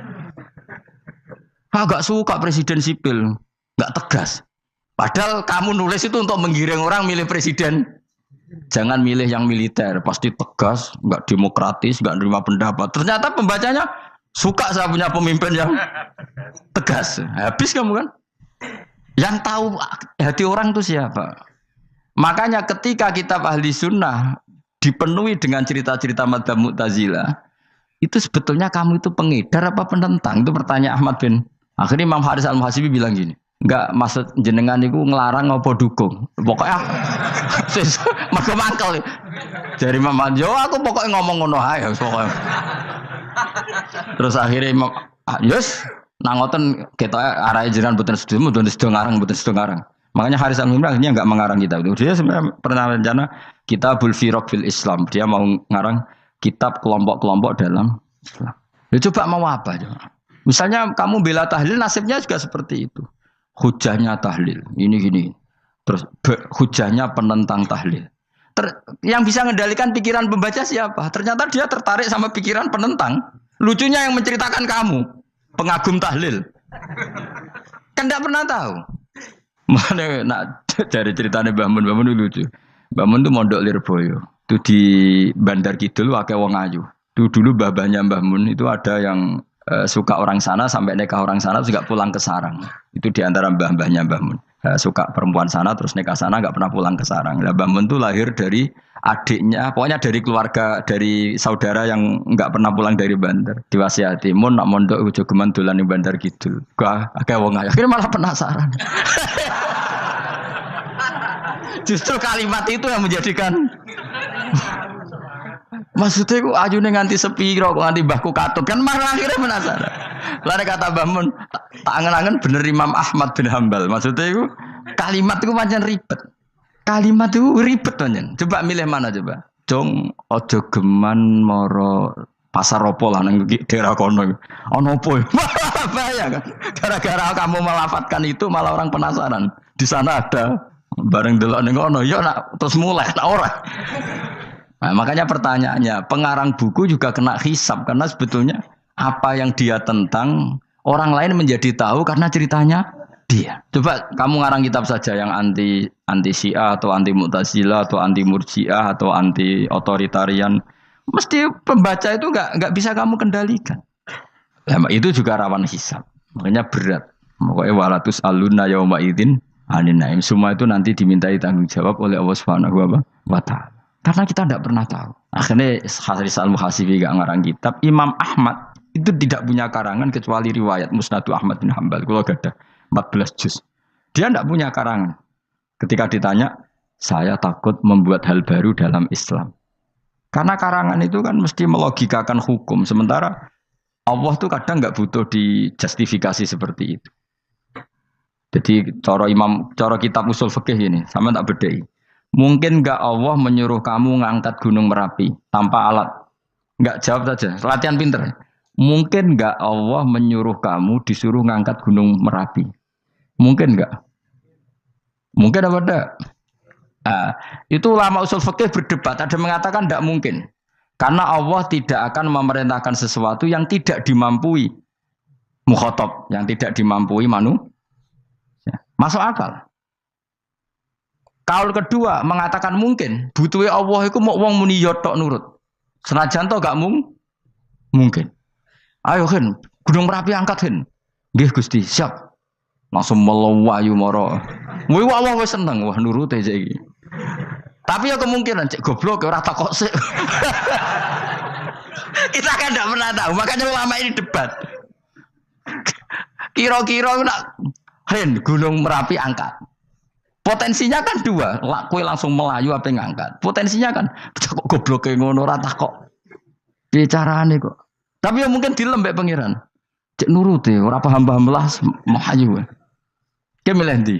Agak suka presiden sipil, nggak tegas. Padahal kamu nulis itu untuk menggiring orang milih presiden. Jangan milih yang militer, pasti tegas, nggak demokratis, nggak nerima pendapat. Ternyata pembacanya suka saya punya pemimpin yang tegas. Habis kamu kan? Yang tahu hati orang itu siapa? Makanya ketika kitab Ahli Sunnah dipenuhi dengan cerita-cerita madzhab Mu'tazilah, itu sebetulnya kamu itu pengedar apa penentang? Itu pertanyaan Ahmad bin. Akhirnya Imam Haris Al-Muhasibi bilang gini. Enggak maksud jenengan itu ngelarang apa dukung. Pokoknya mergo mangkel. Dari Imam Anjo aku pokoknya ngomong ngono ae pokoknya. Terus akhirnya Imam Yus nang ngoten ketok arahe jenengan mboten sedo ngarang mboten sedo ngarang. Makanya Haris Al-Muhasibi akhirnya enggak mengarang kitab itu. Dia sebenarnya pernah rencana Kitabul Firaq fil Islam. Dia mau ngarang kitab kelompok-kelompok dalam Islam. Ya coba mau apa coba. Misalnya kamu bela tahlil nasibnya juga seperti itu. Hujahnya tahlil, ini gini. Terus hujahnya penentang tahlil. Yang bisa mengendalikan pikiran pembaca siapa? Ternyata dia tertarik sama pikiran penentang. Lucunya yang menceritakan kamu, pengagum tahlil. Kan tidak pernah tahu. Mana nak dari ceritanya Mbah Mun itu lucu. Mbah Mun itu mondok Lirboyo. Itu di Bandar Kidul akeh wong ayu. Itu dulu babanya Mbah Mun itu ada yang suka orang sana sampai nikah orang sana juga pulang ke sarang. Itu diantara mbah-mbahnya Mbah Mun. Suka perempuan sana terus nikah sana nggak pernah pulang ke sarang. Nah, Mbah Mun itu lahir dari adiknya, pokoknya dari keluarga dari saudara yang nggak pernah pulang dari Bandar. Diwasiati Mun nak mondok ujo geman dolan ning Bandar Kidul. Kayak wong ayu. Akhirnya malah penasaran. Justru kalimat itu yang menjadikan maksudnya aku ajune nganti sepiro kok nganti mbahku katut kan malah akhirnya penasaran. Lare kata Mbah Mun tak angen-angen bener Imam Ahmad bin Hambal. Maksudnya itu kalimat itu pancen ribet. Kalimat itu ribet pancen. Coba milih mana coba? Jong ojo geman moro pasar opo lah nang daerah kono. Ono opo? Bahaya kan. Gara-gara kamu melafatkan itu malah orang penasaran. Di sana ada bareng delok ning kono ya nak terus mulai nak ora. Nah, makanya pertanyaannya, pengarang buku juga kena hisab karena sebetulnya apa yang dia tentang orang lain menjadi tahu karena ceritanya dia. Coba kamu ngarang kitab saja yang anti Syiah atau anti Mu'tazilah atau anti Murji'ah atau anti otoritarian, mesti pembaca itu nggak bisa kamu kendalikan. Nah, itu juga rawan hisab, makanya berat. Pokoknya walatus aluna yauma idzin anin naim. Semua itu nanti dimintai tanggung jawab oleh Allah Subhanahu wa Ta'ala. Karena kita tidak pernah tahu. Akhirnya Haris Al-Muhasibi gak ngarang kitab. Imam Ahmad itu tidak punya karangan kecuali riwayat Musnadu Ahmad bin Hambal. Kalau ada 14 juz. Dia tidak punya karangan. Ketika ditanya, saya takut membuat hal baru dalam Islam. Karena karangan itu kan mesti melogikakan hukum. Sementara Allah tuh kadang nggak butuh dijustifikasi seperti itu. Jadi cara kitab usul fikih ini, sama tak bedai. Mungkin nggak Allah menyuruh kamu ngangkat gunung Merapi tanpa alat? Nggak, jawab saja. Latihan pinter. Mungkin enggak Allah menyuruh kamu disuruh ngangkat gunung Merapi? Mungkin enggak? Mungkin apa enggak? Nah, itu ulama usul fikih berdebat. Ada mengatakan enggak mungkin. Karena Allah tidak akan memerintahkan sesuatu yang tidak dimampui mukhatab, yang tidak dimampui manusia. Masuk akal. Kaul kedua mengatakan mungkin. Butuhnya Allah itu mau wong muni yo tok nurut. Senajan to gak mungkin. Ayo Hen, Gunung Merapi angkat Hen. Nggih Gusti, siap. Langsung melayu mara. Kuwi Allah wis seneng wah nurut aja iki. Tapi ya kemungkinan cek goblok ora takok sik. Kita kan tidak pernah tahu, makanya ulama ini debat. Kira-kira nak Hen Gunung Merapi angkat. Potensinya kan dua, kue langsung melayu apa ngangkat. Potensinya kan kok goblok kayak ngono rata kok. Bicarane kok. Tapi ya mungkin dilembek pangeran. Cek nurut ya, ora paham-paham lah melayu. Ki milih ndi?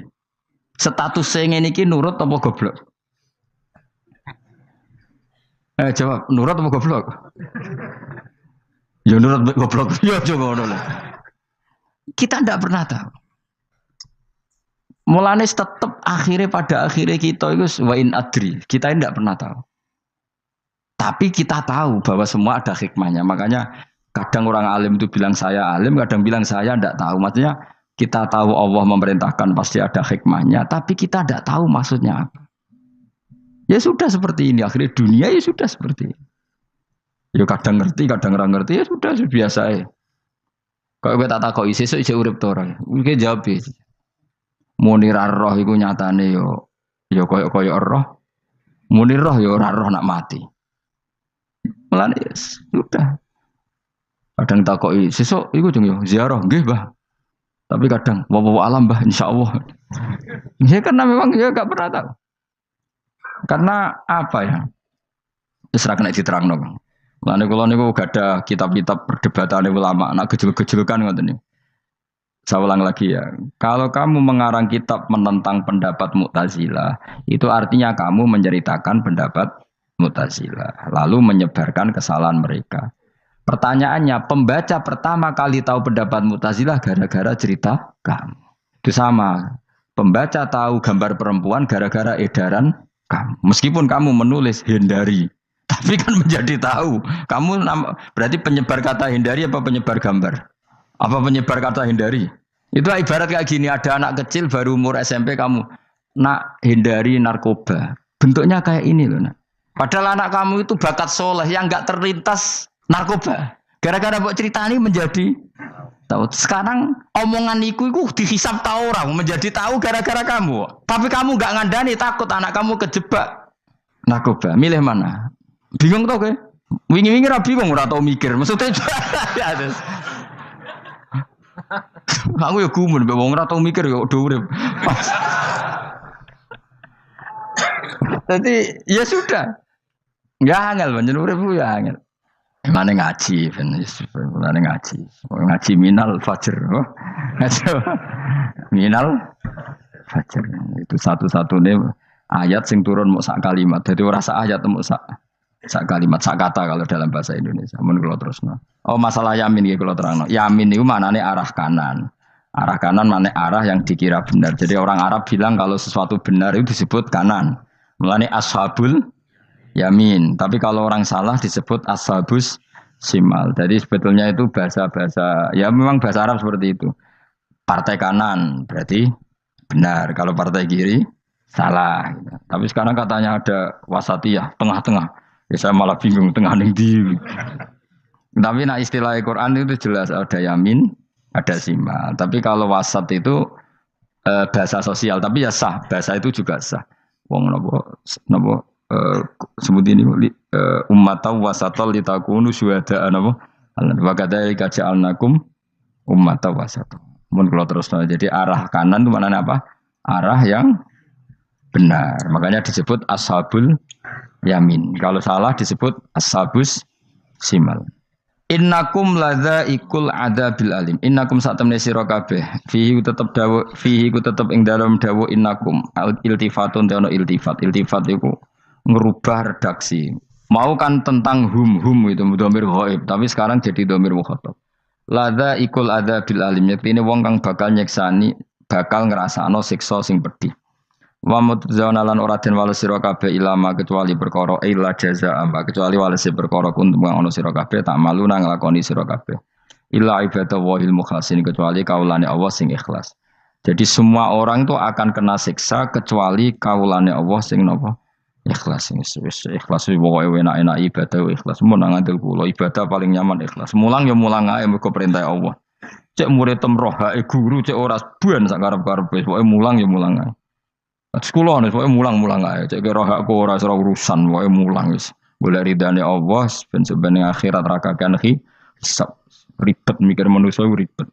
Status sing ngene iki nurut apa goblok? Jawab, nurut apa goblok? Ya nurut goblok. Ya coba ngono lah. Kita ndak pernah tahu. Mulane tetap pada akhirnya kita itu wa in adri. Kita tidak pernah tahu. Tapi kita tahu bahwa semua ada hikmahnya. Makanya kadang orang alim itu bilang saya alim, kadang bilang saya tidak tahu. Maksudnya kita tahu Allah memerintahkan pasti ada hikmahnya, tapi kita tidak tahu maksudnya apa. Ya sudah seperti ini. Akhirnya dunia ya sudah seperti ini. Ya kadang ngerti, kadang nggak ngerti. Ya sudah biasa ya. Kalau kita tak tahu sesuk isih urip to ora. Mungkin jawab ya. Munir roh iku nyatane yo koyo roh. Munir roh yo ora roh nak mati. Mulane sudah. Kadang takoki sesuk iku jeng yo ziarah nggih, Mbah. Tapi kadang wa alam, Mbah, insyaallah. Ya karena memang ya enggak pernah tahu. Karena apa ya? Wis ra kena diterangno. Mulane kula niku gak ada kitab-kitab perdebatan ulama, nak gejol-gejolkan ngoten niku. Saya ulang lagi ya, kalau kamu mengarang kitab menentang pendapat Mu'tazilah, itu artinya kamu menceritakan pendapat Mu'tazilah, lalu menyebarkan kesalahan mereka. Pertanyaannya, pembaca pertama kali tahu pendapat Mu'tazilah gara-gara cerita kamu. Itu sama, pembaca tahu gambar perempuan gara-gara edaran kamu. Meskipun kamu menulis hindari, tapi kan menjadi tahu. Kamu berarti penyebar kata hindari apa penyebar gambar? Apa penyebar kata hindari? Itu ibarat kayak gini, ada anak kecil baru umur SMP kamu nak hindari narkoba. Bentuknya kayak ini loh nak. Padahal anak kamu itu bakat soleh yang nggak terlintas narkoba. Gara-gara buat cerita ini menjadi tahu. Sekarang omongan iku dihisap tahu orang menjadi tahu gara-gara kamu. Tapi kamu nggak ngandani takut anak kamu kejebak narkoba. Milih mana? Bingung tau ke? Wingi-wingi rapi bingung ora tau mikir. Maksudnya aku ya gumun, wong ora tau mikir ya udah urip. Jadi ya sudah. Ya angel pancen urip ya angel. Mane ngaji ben mane ngaji. Ngaji minal fajr. Minal fajr. Itu satu-satunya ayat sing turun muk sak kalimat. Dadi ora sak ayat muk sak kalimat, sak kata kalau dalam bahasa Indonesia. Mun kula terusno. Oh masalah yamin iki kula terangno. Yamin niku maknane arah kanan. Arah kanan maknane arah yang dikira benar. Jadi orang Arab bilang kalau sesuatu benar itu disebut kanan. Mulane ashabul yamin. Tapi kalau orang salah disebut ashabus simal. Jadi sebetulnya itu bahasa-bahasa ya memang bahasa Arab seperti itu. Partai kanan berarti benar. Kalau partai kiri salah. Tapi sekarang katanya ada wasatiyah, tengah-tengah. Ya saya malah bingung tengah ning ndi. Tapi nah istilah Al-Qur'an itu jelas ada yamin, ada simal. Tapi kalau wasat itu bahasa sosial, tapi ya sah. Bahasa itu juga sah. Wong napa sebut ini ummatan wasatan litakunu syuhada'a napa? Wa kadzalika ja'alnakum ummatan wasatan. Mun kula terusno. Jadi arah kanan itu maknanya apa? Arah yang benar. Makanya disebut ashabul yamin. Kalau salah disebut ashabus simal. Innakum ladzaikul adabil alim. Innakum satamne sira kabeh. Fihi tetep dawu, fihi ku tetep ing dalam dawu innakum. Iltifatun te ono iltifat. Iltifat iku ngerubah redaksi. Mau kan tentang hum itu dhamir ghaib, tapi sekarang jadi dhamir mukhatab. Lada ikul ada bil alim ini wong kang bakal nyeksani bakal ngrasakno siksa sing pedih. Wa mutzauna lan ora den wales sira kabeh ilama kecuali perkara illa jaza amba kecuali wales perkara kuntum kang ono sira kabeh tak malu nang nglakoni sira kabeh. Illa ibadah wahil mukhlasin kecuali kaulane Allah sing ikhlas. Jadi semua orang itu akan kena siksa kecuali kaulane Allah sing napa ikhlas ikhlas pokoke enak-enak ibadah ikhlas mun nang ngandel kula ibadah paling nyaman ikhlas mulang ya mulang ae mergo perintah Allah cek murid temroh guru cek ora ban sak karep-karepe pokoke mulang ya mulang ae sekolah nih pokoke mulang-mulang ae cek kira hakku ora urusan pokoke mulang wis golek ridane Allah ben sebene akhirat rakakan hisab ribet mikir manusa ribet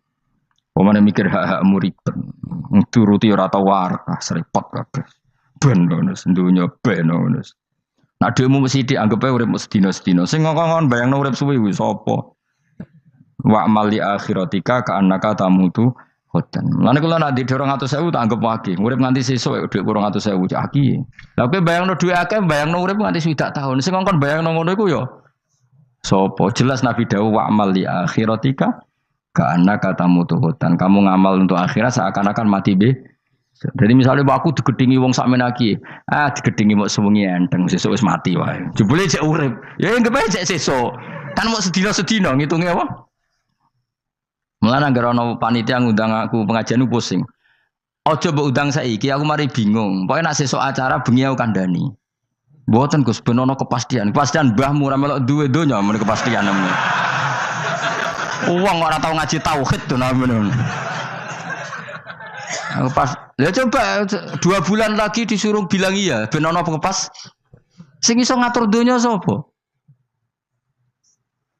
pemane mikir hak-hakmu ribet turuti ora tau waras repot kabeh ben bonus dunya ben bonus. Nah dhekmu mesti dianggep ae urip sedina-sedina. Sing ngongkon bayangno urip suwi kuwi sapa? Wa mali akhiratika ka annaka tamutu khodan. Lan kula nak di 200.000 tak anggap wage. Urip nganti sesuk dhuwit 200.000 cak aki. Lah kowe bayangno dhuwit akeh bayangno urip nganti 20 tahun. Sing ngongkon bayangno ngono iku ya sapa? Jelas Nabi dawuh wa mali akhiratika ka annaka tamutu khodan. Kamu ngamal untuk akhirat seakan-akan mati be. Jadi misalnya aku digedingi wong sakmen iki, digedingi mok sewengi enteng sesuk wis mati wae. Jebule cek urip. Ya enggak bae cek sesuk. Kan mok sedina-sedina ngitunge apa? Mulane anggere ana panitia ngundang aku pengajian pusing. Aja mbok undang saiki aku mari bingung. Pokoke nek sesuk acara bengi aku kandhani. Mboten Gus ben ana kepastian. Kepastian mbahmu ora melok duwe donya men kepastian namanya. Wong ora tau ngaji tauhid to namanya. Pas, ya coba 2 bulan lagi disuruh bilang iya, ben ono pengepas. Sing iso ngatur donya sapa?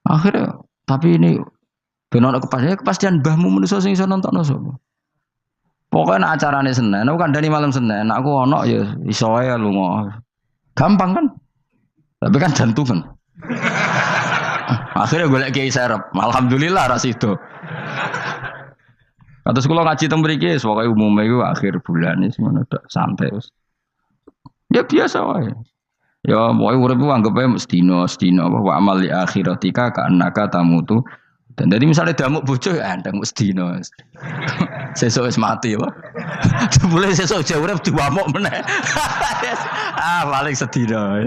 Akhirnya, tapi ini ben ono kepastian mbahmu manusa sing iso nontono sapa? Pokoknya acarane Senin, aku kandhani malam Senin, aku ono ya iso wae lunga. Gampang kan? Tapi kan jantungan. Akhirnya golek kiai serep. Alhamdulillah ras itu. Terus kalau ngaji teng mriki pokoke umume iku akhir bulan wis ngono tok santai wis. Ya biasa wae. Ya pokoke urip ku anggap ae sedina apa wa amal li akhiratika ka annaka tamutu. Dan dari misalnya damuk bojo ya endang sedina. Sesuk wis mati apa. Boleh sesuk jauh urip diwamuk meneh. Paling sedina.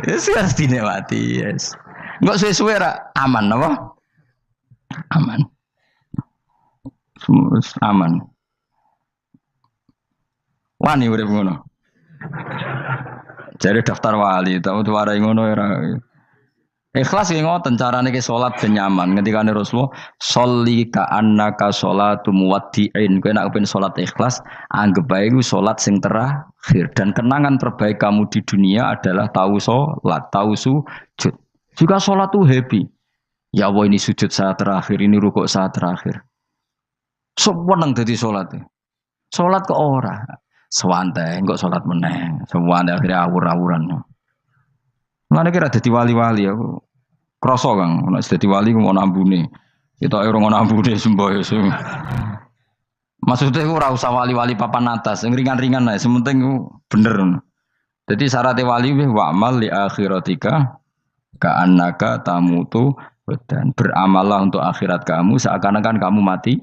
Wis sedina mati yes. Enggak suwe-suwe ra aman apa? Aman. Aman. Wani urip ngono. Jare daftar wali, tau warai ngono ora. Ikhlas ki ngoten carane ki salat ben nyaman. Ngendikane Rasulullah, "Sholli ka annaka sholatu muwaddi'in." Kowe nek pengen salat ikhlas, anggap bae iku salat sing terakhir dan kenangan terbaik kamu di dunia adalah tahu salat, tahu sujud. Juga salat tuh happy. Ya Allah ini sujud saat terakhir, ini rukuk saat terakhir. Seneng dadi salat. Salat kok ora. Sewante engko salat meneh. Sewante akhirnya awur-awuran. Mulane kira dadi wali-wali aku. Krasa Kang, nek dadi wali ku ono ambune. Kita ora ono ambune semboyo. Maksudnya aku ora usah wali-wali papan atas, yang ringan-ringan ae, sementing bener. Jadi syarat wali wa amal li akhiratika ka annaka tamutu dan beramallah untuk akhirat kamu seakan-akan kamu mati.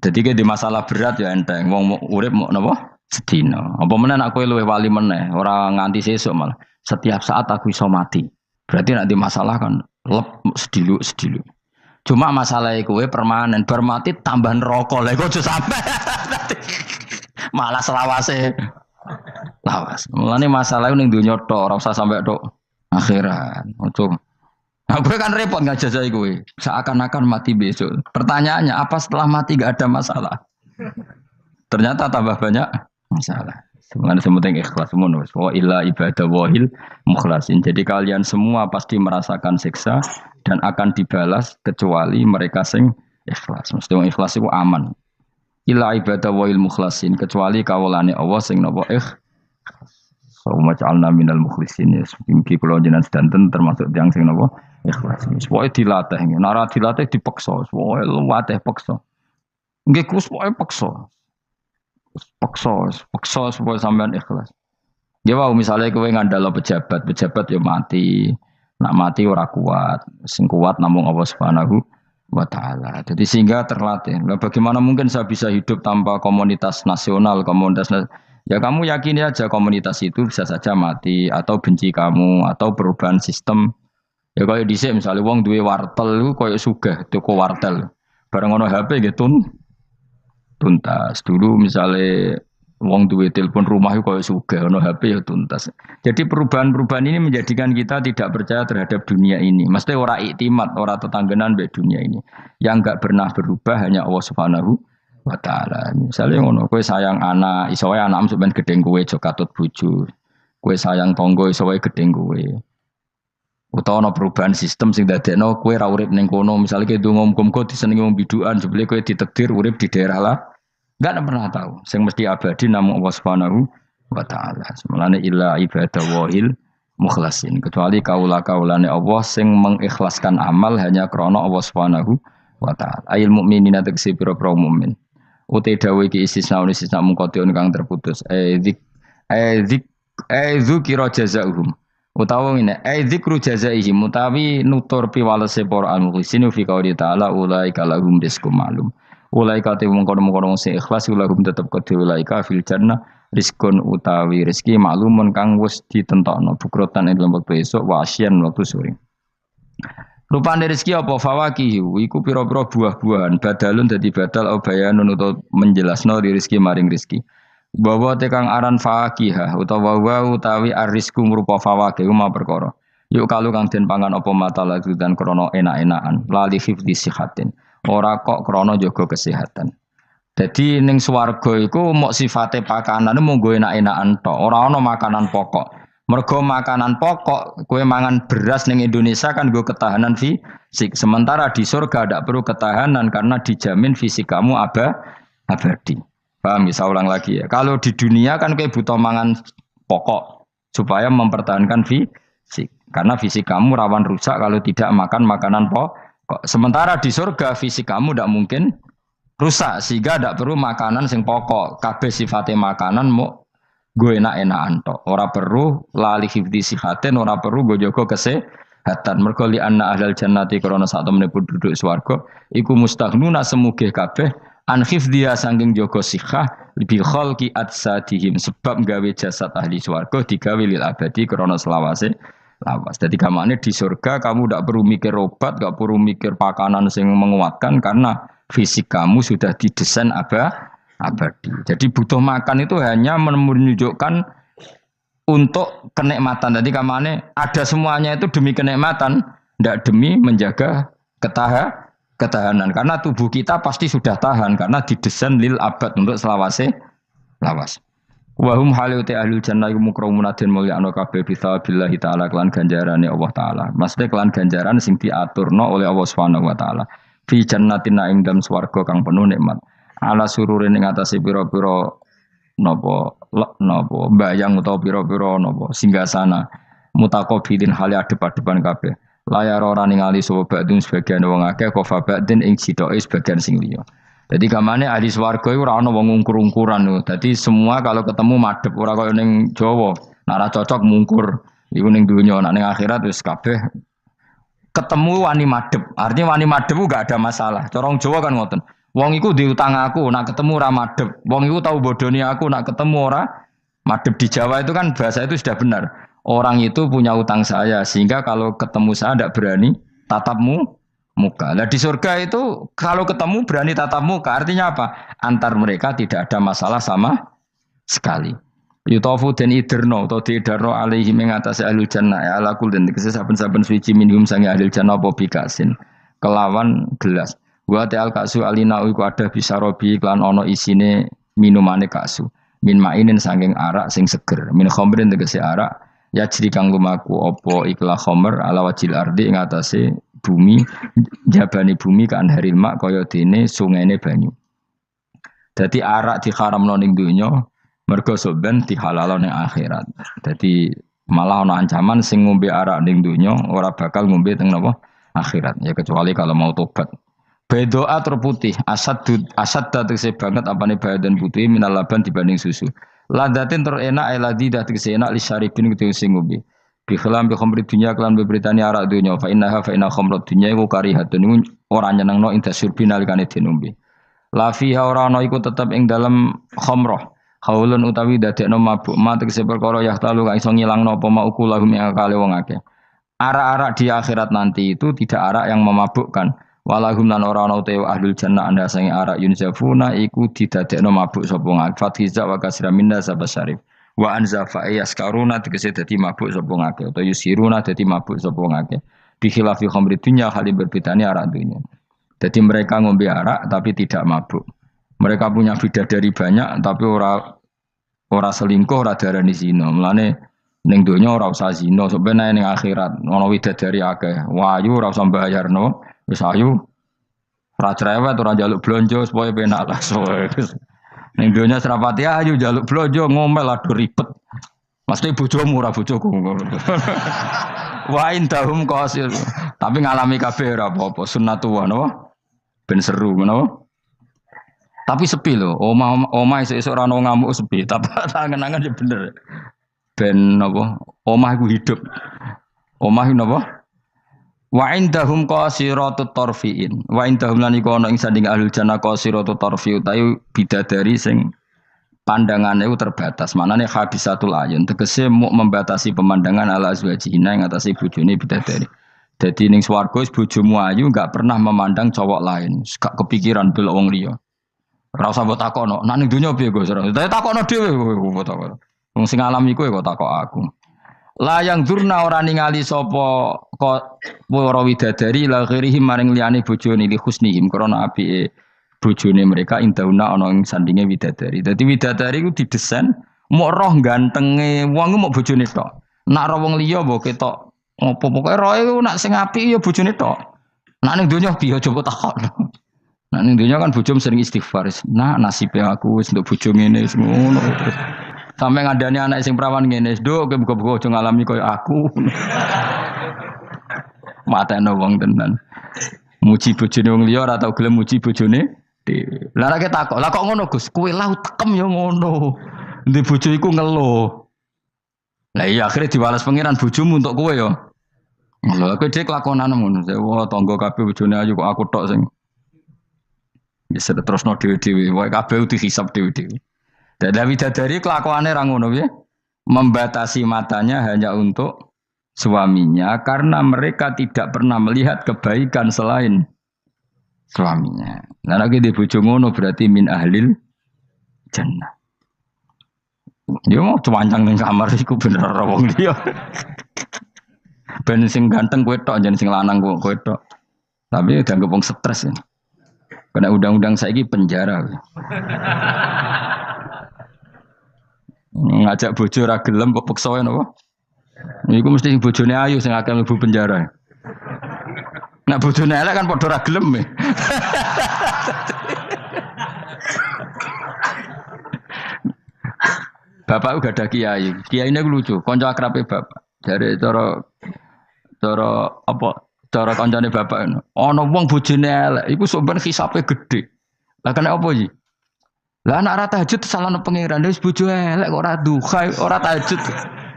Jadi di masalah berat ya enteng. Wong urip mau napa? Sedina. Apa meneh nek kowe luwih wali meneh, ora nganti sesuk malah. Setiap saat aku iso mati. Berarti nek di masalah kan lep sedilu. Cuma masalah kowe permanen bar mati tambah neraka. Lha kok aja sampe. Malah selawase. Lawas. Mulane masalah ning donya tok, ora usah sampe tok akhirat. Ojo. Nah, gue kan repot ngajazai gue. Seakan-akan mati besok. Pertanyaannya, apa setelah mati gak ada masalah? Ternyata tambah banyak masalah. Semuanya semuanya ikhlas semua. Wa illa ibadah wahil mukhlasin. Jadi kalian semua pasti merasakan siksa dan akan dibalas kecuali mereka sing ikhlas. Mesti yang ikhlas itu aman. Illa ibadah wahil mukhlasin. Kecuali kawulane Allah sing nopo Sawma ja'alna minal mukhlisin ya. Mungkin kalau jenengan sedanten termasuk yang sing nopo ikhlas. Pokoke dilatih. Nek ora dilatih dipaksa. Pokoke luwateh paksa. Nggih Gus pokoke paksa. Paksa supaya sampean ikhlas. Ya wae misale kowe ngandalo pejabat ya mati. Nak mati ora kuat. Sing kuat namung Allah Subhanahu wa taala. Jadi sehingga terlatih. Nah, bagaimana mungkin saya bisa hidup tanpa komunitas nasional, ya kamu yakini aja komunitas itu bisa saja mati atau benci kamu atau perubahan sistem. Ya kayak dhisik misalnya wong duwe wartel iku koyo sugih toko wartel. Bareng ono HP gitu tuntas. Dulu misalnya wong duwe telepon rumah itu koyo sugih ono HP ya tuntas. Jadi perubahan-perubahan ini menjadikan kita tidak percaya terhadap dunia ini. Mesti ora iktimat, ora tetanggenan be dunia ini. Yang enggak pernah berubah hanya Allah Subhanahu wa taala. Misalnya ngono kowe sayang anak, iso wae anakmu sampeyan gedeng kowe aja katut bojo. Kowe sayang tangga iso wae gedeng kowe. Utawa ana perubahan sistem sing dadekno kowe ra urip ning kono, misale kowe ndonga muga-muga disenengi wong bidukan, jebule kowe ditakdir urip di daerah lah. Enggak pernah tahu. Sing mesti abadi namung Allah Subhanahu wa taala. Semalane illa ibadallahil mukhlasin. Kecuali kaula-kaulane Allah sing mengikhlaskan amal hanya krana Allah Subhanahu wa taala. Ail mukminina tegese pira-pira mukmin. Ute dawuh iki istisna mungkotion kang terputus. Dzikra jazaohum. Utawa ngene, dzikru jazaihim utawi nutur piwalese para al-mukhlisin fi qouli ta'ala ulaika lahum rizqum ma'lum. Ulaika te mungkon-mungkon sing ikhlas lahum tetep kedhe ulaika fil jannah rizqun utawi rezeki maklumun kang wis ditentokno bukrotan ing lembek besok wa asyan waktu sore. Rupane rezeki apa fawakihu iku pira-pira buah-buahan badalun dadi badal bayanun utawa menjelasno rezeki maring rezeki. Bahwa tekang aran fakihah utawa utawi arisku merupa fawakih ma perkara. Yuk kalau kang den pangan apa mata lagu dan krono enak-enakan lali hifdzi sihatin. Ora kok krono jaga kesehatan. Jadi ning swarga iku mok sifate pakanane mung go enak-enakan tok, ora ana makanan pokok. Mergo makanan pokok kowe mangan beras ning Indonesia kan go ketahanan fisik. Sementara di surga tidak perlu ketahanan karena dijamin fisik kamu abadi. Paham, bisa ulang lagi ya. Kalau di dunia kan kayak butuh mangan pokok supaya mempertahankan fisik. Karena fisik kamu rawan rusak kalau tidak makan makanan pokok. Sementara di surga fisik kamu tidak mungkin rusak sehingga tidak perlu makanan sing pokok. Kabeh sifatnya makanan mau gue enak-enakan tok. Ora perlu lali hifdzi sihatin, ora perlu gue jaga kesehatan. Mergo li anna ahlal jannati krana sak temene penduduk swarga iku mustaghnuna semugih kabeh an hifdhiya sangking jaga sikhah bi khalqi atsadihim sebab gawe jasad ahli swarga digawe lil abadi krana selawase lawas. Jadi kamane di surga kamu tidak perlu mikir obat, tidak perlu mikir pakanan yang menguatkan karena fisik kamu sudah didesain abadi. Jadi butuh makan itu hanya menunjukkan untuk kenikmatan. Jadi kamane ada semuanya itu demi kenikmatan, tidak demi menjaga ketahanan. Karena tubuh kita pasti sudah tahan karena didesain lil abad untuk selawase lawas. Wahum haluti ahlul jannah mukramun den mulyakno kabeh bisabillahi taala kelan ganjarane Allah taala. Maksudnya kelan ganjaran sing diaturno oleh Allah Subhanahu wa taala. Fi jannatin ing dalem swarga kang penuh nikmat. Ala sururin ing atase pira-pira napa bayang utawa pira-pira napa singgasana mutaqabilin hale adep-adepan kabeh. Layar ora ningali sapa badun sebagian wong akeh kofa badin ing sitoke sebagian sing liya. Jadi gamane ahli swarga iku ora ana wong ngungkur-ungkuran lho. Dadi semua kalau ketemu madhep ora kaya ning Jawa. Nek ora cocok mungkur. Iku ning donya, nek ning akhirat wis kabeh ketemu wani madhep. Artinya wani madhep gak ada masalah. Cara wong Jawa kan ngoten. Wong iku diutang aku, nak ketemu ora madhep. Wong iku tau bodoni aku, nak ketemu ora madhep. Di Jawa itu kan bahasa itu sudah benar. Orang itu punya utang saya sehingga kalau ketemu saya tidak berani tatapmu muka. Nah di surga itu kalau ketemu berani tatap muka artinya apa? Antar mereka tidak ada masalah sama sekali. Yutofu dan iderno atau diidarno alaihi mengatasi ahlul jannah ya alakul dan saben-saben suci minhum sangi ahlul jannah apa bikasin kelawan gelas. Wa ta'al kasu alina iku ada bisa robi klan ono isine minumane kasu. Min mainin saking arak sing seger. Min khamrin tegese arak ya jadi kang lumaku opo ikhla khomer ala wajil ardi ing atase bumi jabani bumi kan haril mak kaya dene sungene banyu. Dadi arak diharamno ning donya mergo soben dihalalo ning akhirat. Dadi malah ana ancaman sing ngombe arak ning donya ora bakal ngombe teng napa akhirat ya kecuali kalau mau tobat. Bedoa terputih asad tegese banget apane badan putih minal laban dibanding susu. Ladatin terenak eladi dah tegese enak li syaribin kudu sing ngombe. Bi khilam bi khamri dunya kelan beberitani arak dunya fa inna khamrat dunya iku karihatun ora nyenengno inda syurbi nalikane dinombe. La fiha ora ana iku tetep ing dalem khamrah. Haulun utawi dadekno mabuk mat tegese perkara yahtalu kang iso ngilangno apa maukulahum ing akale wong akeh. Arak-arak di akhirat nanti itu tidak arak yang memabukkan. Walahum lan ora ana utawa ahlul jannah anda sing arak yunzafuna iku didadekno mabuk sapa ngake. Fathiza wa kasra minna sabasyarif. Wa anzafa yaskaruna tegese dadi mabuk sapa ngake utawa yusiruna dadi mabuk sapa ngake. Bi khilafi khamri dunya hal berbedane arak dunya. Jadi mereka ngombe arak tapi tidak mabuk. Mereka punya bidadari banyak tapi ora selingkuh, ora darani zina. Mulane ning donya ora usah zina, sampeyan ning akhirat ana widadari akeh. Wayu ora usah mbayarno, wis ayu. Ora cerewet, ora njaluk blonjo supaya penak lah. Ning donya serapati ayu njaluk blonjo ngomel aduh ribet. Mesti bojomu ora bojoku. Wa indahum qasil. Tapi ngalami kabeh ora apa-apa, sunnatullah napa? Ben seru menapa? Tapi sepi lho, omah esuk ora ono ngamuk sepi, tapi tangan-tangan ya bener. Ben napa? Omah iku hidup. Omah iku napa? Wa indahum qasiratut tarfiin. Wa indahum lan iku ana ing sanding ahlul jannah qasiratut tarfi utawi bidadari sing pandangannya itu terbatas. Manane habisatul ayun tegese mau membatasi pemandangan ala azwajina ing atase bojone bidadari. Dadi ning swarga bojomu ayu enggak pernah memandang cowok lain, gak kepikiran delok wong liya. Ora usah mbok takono, nek ning donya piye Gus? Dadi takono dhewe kowe takono. Wong sing alami kowe kok takok aku. La yang durna ora ningali sapa kok para widadari la ghirihim maring liyane bojone li husnihim krana apike bojone mereka indauna ana ing sandinge widadari. Dadi widadari ku didesain mok roh gantenge wong ku mok bojone tok. Nak roh wong liya mbok ketok opo pokoke roe ku nak sing apik ya bojone tok. Nak ning donya piye coba takokno. Nak ning donya kan bojom sering istighfar. Nah nasibe aku wis untuk bojo ngene wis ngono terus. Sampai ngandani anak sing perawan ngene, "Nduk, kowe buka-buka aja ngalami koyo aku." Mateno wong tenan. Muji bojone wong liya ora tau gelem muji bojone dhewe. Lah nek takok, "Lah kok ngono, Gus? Kowe lau tekem ya ngono." Ndi bojo iku ngeluh. Lah iya akhirnya diwales pangeran bojomu untuk kowe ya. Lho kowe dhek lakonane ngono. Wah, tangga kabeh bojone ayu kok aku tok sing bisa terusno dhewe-dhewe. Wae kabeh dihisab dhewe-dhewe. Dan widadari kelakuannya rangono ya, membatasi matanya hanya untuk suaminya karena mereka tidak pernah melihat kebaikan selain suaminya. Nah lagi di bojo ngono berarti min ahlil jannah. Dia mau cuancang ning kamar iku bener ora wong liya. Ben sing ganteng kowe tok jan sing lanang kowe tok. Tapi dianggap wong stres ya. Karena undang-undang saiki penjara. Ngajak bojo ra gelem kok peksa napa? Niku mesti bojone ayu sing akeh mlebu penjara. Nek bojone elek kan padha ra gelem. Bapak uga ada kiai. Kiai ini lucu, kanca akrabe bapak. Dari cara apa? Cara kancane bapak. Ana wong bojone elek, iku sampean hisabe gede. Lah kena apa iki? Lah anak ora tahajud salahno pangeran wis bojo elek kok ora duha ora tahajud.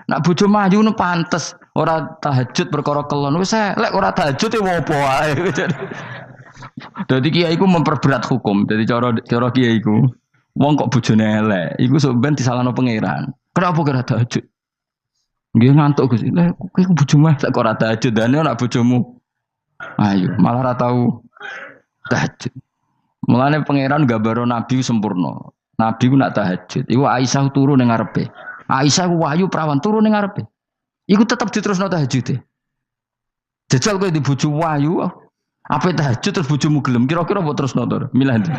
Nak bojo mayu nu pantes ora tahajud perkara kelon wis elek ora tahajud e opo wae. Dadi kiai iku memperberat hukum. Dadi cara kiai iku wong kok bojone elek iku sampean disalahno pangeran. Kenapa kira tahajud? Nggih ngantuk Gus. Lah kowe bojomu elek kok ora tahajud dane nak bojomu ayo malah ora tau tahajud. Mulane pangeran gambaro nabi sempurna. Nabi ku nak tahajud. Iku Aisyah turu ning ngarepe. Aisyah ku wahyu prawan turu ning ngarepe. Iku tetep diterusno tahajud. Jajal kowe di bojo wahyu apa tahajud terus bojomu gelem kira-kira mbok terusno to? Milih ndi?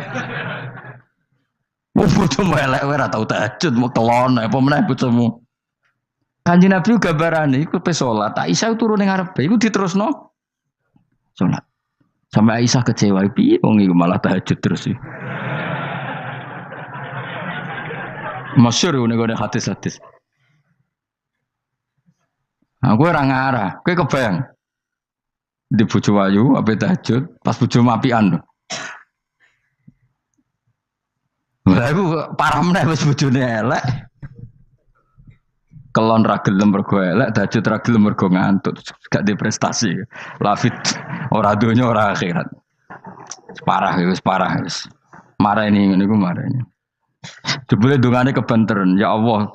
Wong bojomu elek ora tau tahajud mau kelon apa meneh bojomu. Kanjeng Nabi gambarane iku pe salat. Aisyah turu ning ngarepe iku diterusno salat. Sampai Aisyah kecewa, piye wong iku malah tahajud terus sih. Masyhur ngene hadis-hadis. Aku ora ngarah, kowe kebayang. Di bojo ayu ape tahajud, pas bojo mapian. Lah iku parah meneh wis bojone elek. Kelon ra gelem mergo elek, tahajud ra gelem mergo ngantuk, gak di prestasi. Lafit ora donya ora akhirat. Parah wis parah wis. Marah ini niku marah ini. Jebule dongane kebanteran, ya Allah,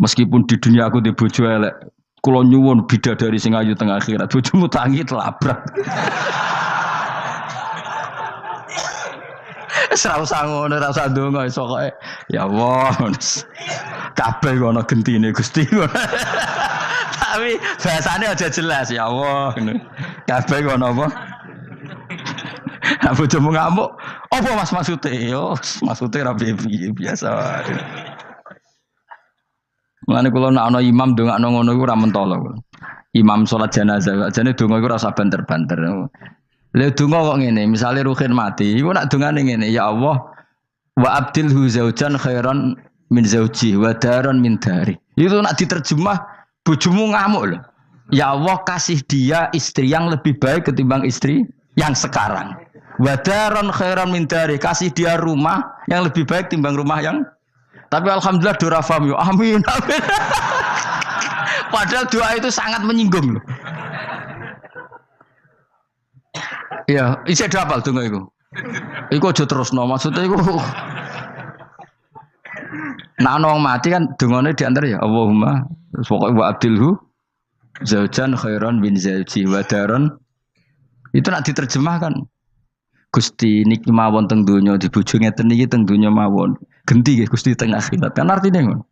meskipun di dunia aku di bojo elek, kula nyuwun bidadari sing ayu teng akhirat, bojomu tangi telabrak. Ora usah ngono, ora usah ndonga iso kok. Ya Allah. Kabeh ana gentine Gusti. Tapi bahasane aja jelas ya Allah. Kabeh ana apa? Nah, bojomu ngamuk, apa Mas maksude? Yo, maksude ra piye biasa wae. Mulane kula nek ana imam ndongakno ngono iku ora mentolo. Imam salat jenazah, jane donga iku ora usah banter-banter. Lha donga kok ngene, misale Ruhin mati, iku nak dongane ngene, ya Allah wa abdilhu zaujan khairan min zauji wa daran min dari. Itu nak diterjemah bojomu ngamuk loh. Ya Allah kasih dia istri yang lebih baik ketimbang istri yang sekarang. Wa daran khairan min dari, kasih dia rumah yang lebih baik timbang rumah yang. Tapi alhamdulillah dora faham yo. Amin. Amin. Padahal doa itu sangat menyinggung loh. Iya, isi ada apa donga iku? Iku aja terusno, maksudnya iku nah wong mati kan dongane diantar ya Allahumma pokoke wa abdilhu zaujan khairan min zauji wa daron. Itu nak diterjemahkan. Gusti niki mawon teng donya di bojo ngeten iki teng donya mawon. Genti nggih Gusti teng akhirat. Kan artine ngono.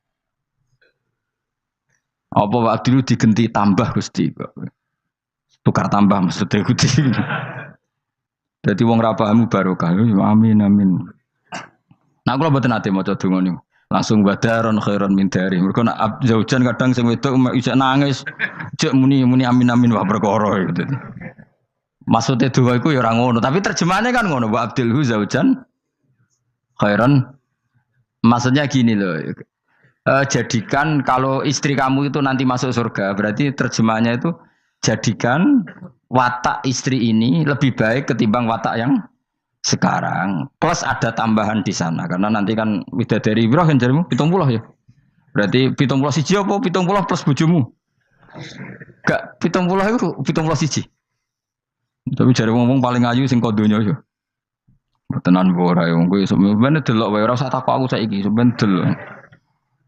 Apa wa abdilhu digenti tambah Gusti kok. Tukar tambah maksudnya Gusti. Jadi wong ra pahamu barokah. Amin amin. Nah kula mboten ate maca donga niku. Langsung badaron khairon min dari. Mergo nak zaujan kadang sing wedok isih nangis. Cek muni amin amin wah perkara gitu. Maksudnya donga iku ya ora ngono, tapi terjemahannya kan ngono, wa abdilhu zaujan khairon. Maksudnya gini loh. Jadikan kalau istri kamu itu nanti masuk surga, berarti terjemahannya itu jadikan watak istri ini lebih baik ketimbang watak yang sekarang. Plus ada tambahan di sana karena nanti kan widadari Ibrahim jarimu 70 ya. Berarti 70 siji apa 70 plus bojomu? Gak 70 itu 70 siji. Tapi jare ngomong paling ayu sing kodonya ya. Tenan ora ya wong kuwi sampeyan delok wae ora usah takok aku saiki sampeyan delok.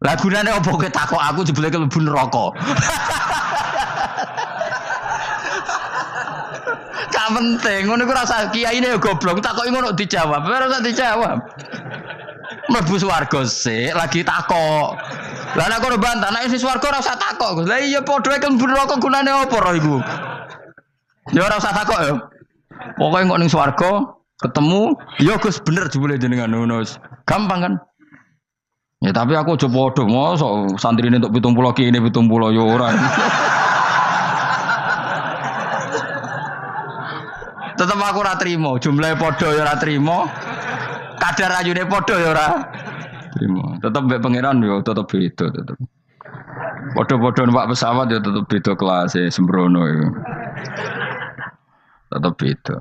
Lah gunane opo kowe takok aku jebule kelebu neraka. Gak penting, ngono iku rasa kiyaine goblok, takoki ngono dijawab, ora usah dijawab. Mlebu swarga sik, lagi takok. Lah nek kono bantah, nek wis swarga ora usah takok. Lah iya padha kan neraka gunane apa ora iku? Ya ora usah takok ya. Pokoke kok ning swarga ketemu, ya Gus bener jebule jenengan ngono. Gampang kan? Ya tapi aku aja padha, mosok santrine entuk 70 ki ini 70 ya ora. Tetep aku ora trimo, jumlahe padha ya ora trimo. Kadar ayune padha ya ora trimo. Tetep mbek pangeran ya tetep beda tetep. Padha-padha numpak pesawat ya tetep beda kelas e sembrono iku. Tetep beda.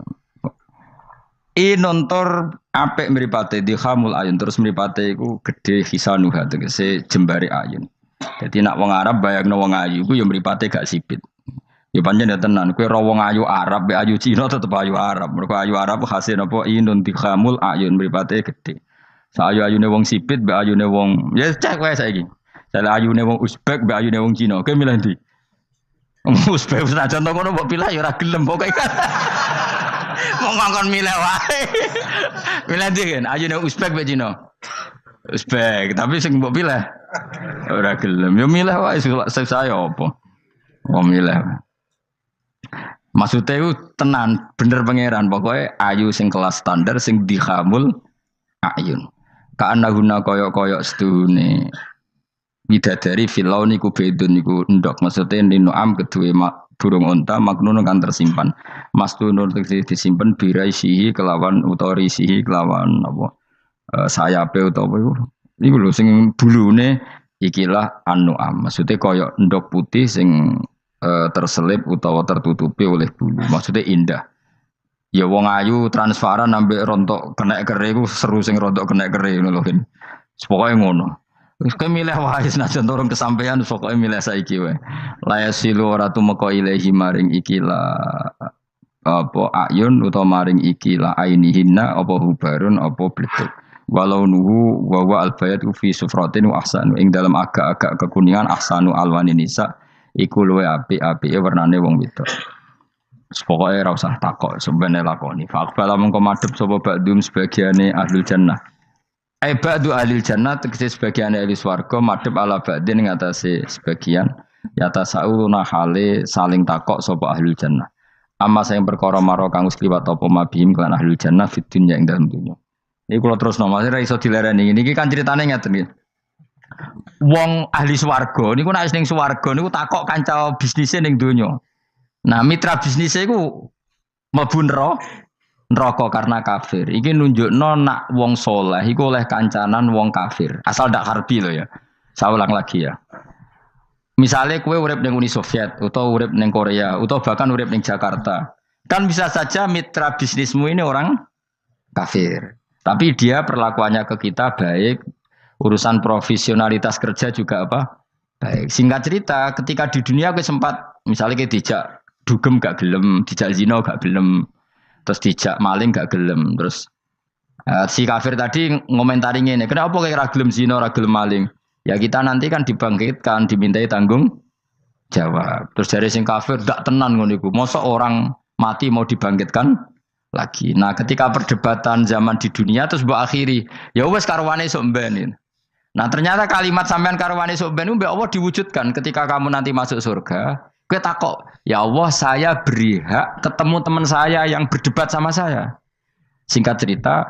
Nontor apik mripate dihamul ayun terus mripate iku gedhe hisanuha tegese jembare ayun. Dadi nak wong Arab bayangno wong ayu iku ya mripate gak sipit. Ya pancen ya tenan, kowe ro wong ayu Arab, be ayu Cina tetep ayu Arab. Mergo ayu Arab hasil napa inun tikhamul ayun mripate gedhe. Sa ayu-ayune wong sipit, be ayune wong ya cek wae saiki. Sale ayune wong Uzbek, be ayune wong Cina. Kowe milih ndi? Uzbek senajan to ngono mbok pilih ya ora gelem pokoke. Wong ngongkon milih wae. Milih ndi kan? Ayune Uzbek be Cina. Uzbek, tapi sing mbok pilih ora gelem. Ya milih wae saya apa? Wong milih. Maksudnya itu tenan, bener pangeran. Pokoknya ayu sing kelas standar, sing dihamul ayun. Ka'anna guna koyok-koyok seduhune. Widadari filau niku bedun niku endok. Maksudnya ninu'am kedua burung unta, maknun kan tersimpan. Mastunur disimpan birai sihi kelawan utori sihi kelawan apa sayape utawa itu. Iku lho sing bulune ikilah anu'am. Maksudnya koyok endok putih sing terselip utawa tertutupi oleh bulu. Maksudnya indah. Ya wong ayu transparan ambek rontok kenek kere iku seru sing rontok kenek kere ngono lho kan. Pokoke ngono. Wis kowe milih wae senajan turun kesampaian pokoke milih saiki wae. La yasilu ora tumeka ilahi maring ikilah apa ayun utawa maring iki la ainihinna apa hubarun apa bleduk walau nuhu wa wa albayatu fi sufratin wa ahsanu ing dalam agak-agak kekuningan ahsanu alwani nisa iku luwe apik-apike warnane wong wedok. Pokoke ora usah takok sembene lakoni faqbala mengko madhep sapa ba'dum sebagiane ahlul jannah ba'du ahlil jannah tegese sebagiane ahli swarga madhep ala ba'din ing atase sebagian yata sauna hale saling takok sapa ahlul jannah amma sing perkara maro kang wis kliwat apa mabihim kan ahlul jannah fid dunya ing dalem dunya. Iki kula terusno Mas ora iso dilereni niki kan critane ngeten iki. Wong ahli swarga niku nek ning swarga niku takok kanca bisnise ning donya. Nah, mitra bisnise iku mlebu neraka karena kafir. Iki nunjukno nak wong saleh iku oleh kancanan wong kafir. Asal ndak harbi lho ya. Saya ulang lagi ya. Misalnya kowe urip ning Uni Soviet atau urip ning Korea atau bahkan urip ning Jakarta. Kan bisa saja mitra bisnismu ini orang kafir. Tapi dia perlakuannya ke kita baik. Urusan profesionalitas kerja juga apa? Baik. Singkat cerita, ketika di dunia kowe sempat misalnya kowe dijak dugem gak gelem, dijak zina gak gelem, terus dijak maling gak gelem, terus si kafir tadi ngomentari ngene, kenapa kowe ora gelem zina, ora gelem maling? Ya kita nanti kan dibangkitkan, dimintai tanggung jawab. Terus dari sing kafir ndak tenan ngono iku. Mosok orang mati mau dibangkitkan lagi. Nah, ketika perdebatan zaman di dunia terus mbok akhiri, ya wis karwane sok mben. Nah, ternyata kalimat sampean karwane sok mben mbek Allah diwujudkan ketika kamu nanti masuk surga. Kowe takok, ya Allah saya beri hak ketemu teman saya yang berdebat sama saya. Singkat cerita,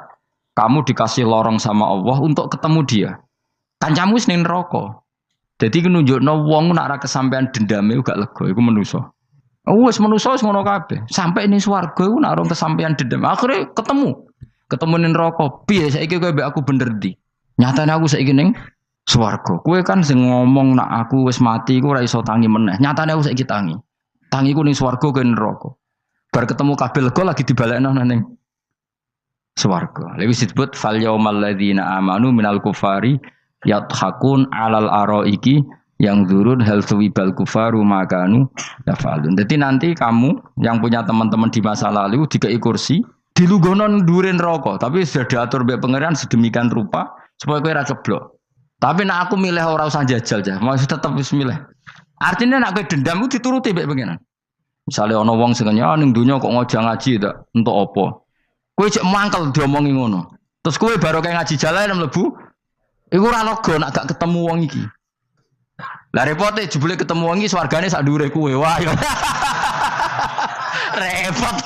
kamu dikasih lorong sama Allah untuk ketemu dia. Kancamu wis ning neraka. Dadi nunjukno wong nek ora kesampean dendame gak lega iku manusa. Wis manusa wis ngono kabeh. Sampai ning swarga iku nek ora kesampean dendam. Akhire ketemu ning neraka. Piye saiki kowe mbek aku bener ndi? Nyatane aku saiki ning swarga. Kowe kan sing ngomong nak aku wis mati iku ora iso tangi meneh. Nyatane aku saiki tangi. Tangiku ning swarga kowe neraka. Bar ketemu kabeh lega lagi dibalekno ning swarga. Lha wis disebut fal yaumal ladzina amanu minal kufari yathakun alal araiki yang zurun hal suwibal kufaru makanu yafalun. Jadi nanti kamu yang punya teman-teman di masa lalu dikai kursi dilunggono ndurin rokok, tapi sudah diatur mbek pangeran sedemikian rupa supaya kowe ora ceblok. Tapi nek aku milih ora usah jajal ya, masih tetep wis milih. Artinya nek kowe dendam ku dituruti mbek pangeran. Misalnya ana wong sing ning donya kok ngojang ngaji tak entuk apa. Kowe cek mangkel diomongi ngono. Terus kowe baru kayak ngaji jalan mlebu iku ora lega nek gak ketemu wong iki. Lah repote jebule ketemu wong iki swargane sak dhuwure kowe. Wah ya. Repot.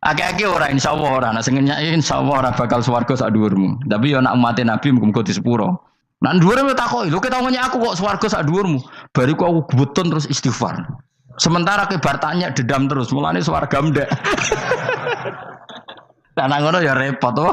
Akeh-akeh ora insyaallah ora nek sing nyai insyaallah ora bakal swarga sak dhuwurmu. Tapi yo nek umat Nabi muga di sepuro. Nek dhuwure takoki, lho ketemu aku kok swarga sak dhuwurmu. Bariku aku gebetun terus istighfar. Sementara ke bar tanya dedam terus, mulane swarga ndek. Lah ngono ya repot to.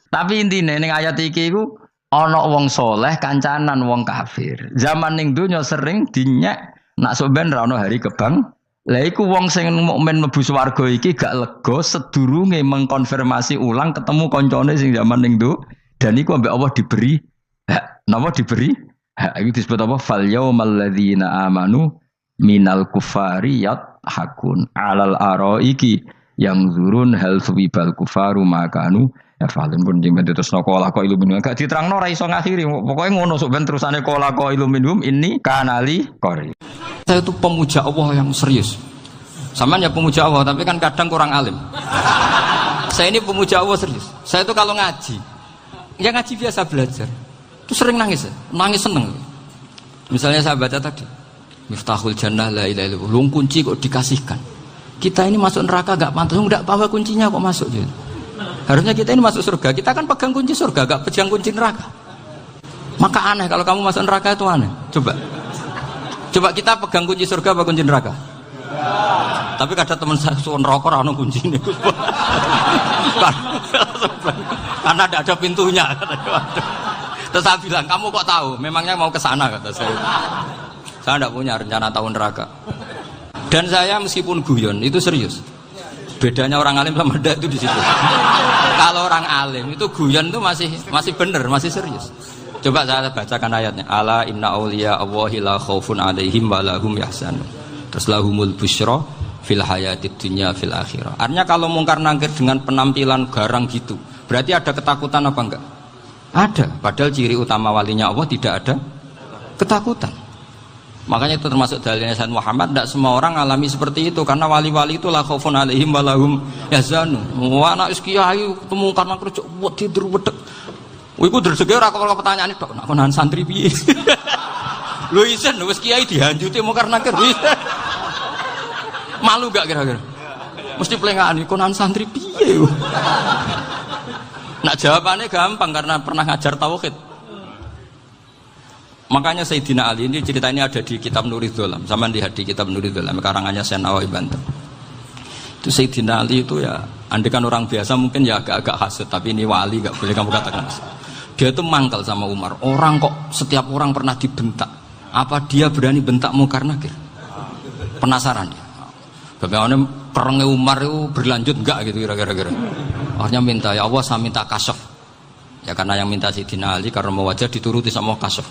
Tapi intine ning ayat iki iku ana wong soleh kancanan wong kafir. Zaman ning donya sering dinyek nak sok ben ra ono hari kebang. Lah iku wong sing mukmin mlebu swarga iki gak lega sedurunge mengkonfirmasi ulang ketemu koncone sing zaman ning do dan iku ambek Allah diberi hak. Napa diberi? Hak iki disebut apa? Fal yaumal ladzina amanu minal kufari yathakun alal araiki yang zurun hal suwibal kufaru makanu ya falun pun jeng terus nokola ko iluminum gak diterangno ora iso ngakhiri pokoknya ngono sok ben terusane kola ko iluminum ini kanali kori. Saya itu pemuja Allah yang serius. Sampean ya pemuja Allah tapi kan kadang kurang alim. Saya ini pemuja Allah serius. Saya itu kalau ngaji ya ngaji biasa belajar itu sering nangis seneng. Misalnya saya baca tadi Miftahul Jannah la ilaha illallah, lung kunci kok dikasihkan. Kita ini masuk neraka gak pantas, enggak bawa kuncinya kok masuk gitu. Harusnya kita ini masuk surga, kita kan pegang kunci surga, gak pegang kunci neraka. Maka aneh kalau kamu masuk neraka itu aneh. Coba kita pegang kunci surga apa kunci neraka? Tapi kadang teman saya suka neraka ora ono kuncine. Karena tidak ada pintunya. Terus saya bilang, kamu kok tahu? Memangnya mau ke sana kata saya. Saya tidak punya rencana tahu neraka. Dan saya meskipun guyon itu serius. Bedanya orang alim sama ndak itu di situ. Kalau orang alim itu guyon itu masih benar, masih serius. Coba saya bacakan ayatnya. Ala inna auliya Allahi la khaufun alaihim wa lahum yahzanun. Terus lahumul busyra fil hayatid dunya fil akhirah. Artinya kalau mungkar nangkir dengan penampilan garang gitu, berarti ada ketakutan apa enggak? Ada. Padahal ciri utama walinya Allah tidak ada ketakutan. Makanya itu termasuk dalilnya Sayyid Muhammad, tidak semua orang alami seperti itu, karena wali-wali itu la khaufun alaihim wa lahum yahzanun. Wa ana kiai ketemu karena kerja wedi wedeg. Iku dreseke ora kok pertanyaan tok, nak konan santri piye? Lho isen wis kiai dihanjuti mau karena kerja. Malu gak kira-kira? Mesti pelengahan konan santri piye? Nak jawabannya gampang karena pernah ngajar tauhid. Makanya Sayyidina Ali ini cerita ini ada di kitab Nurul Dholam, sama lihat di kitab Nurul Dholam karangannya Syekh Nawawi Banten. Itu Sayyidina Ali itu ya, andekan orang biasa mungkin ya agak-agak hasut, tapi ini wali gak boleh kamu katakan hasut. Dia itu mangkal sama Umar. Orang kok setiap orang pernah dibentak, apa dia berani bentak Munkar Nakir? Penasaran dia. Bagaimana perangnya Umar itu berlanjut enggak gitu kira-kira. Akhirnya minta, ya Allah saya minta kasaf. Ya karena yang minta Sayyidina Ali karena mau wajah dituruti sama kasaf.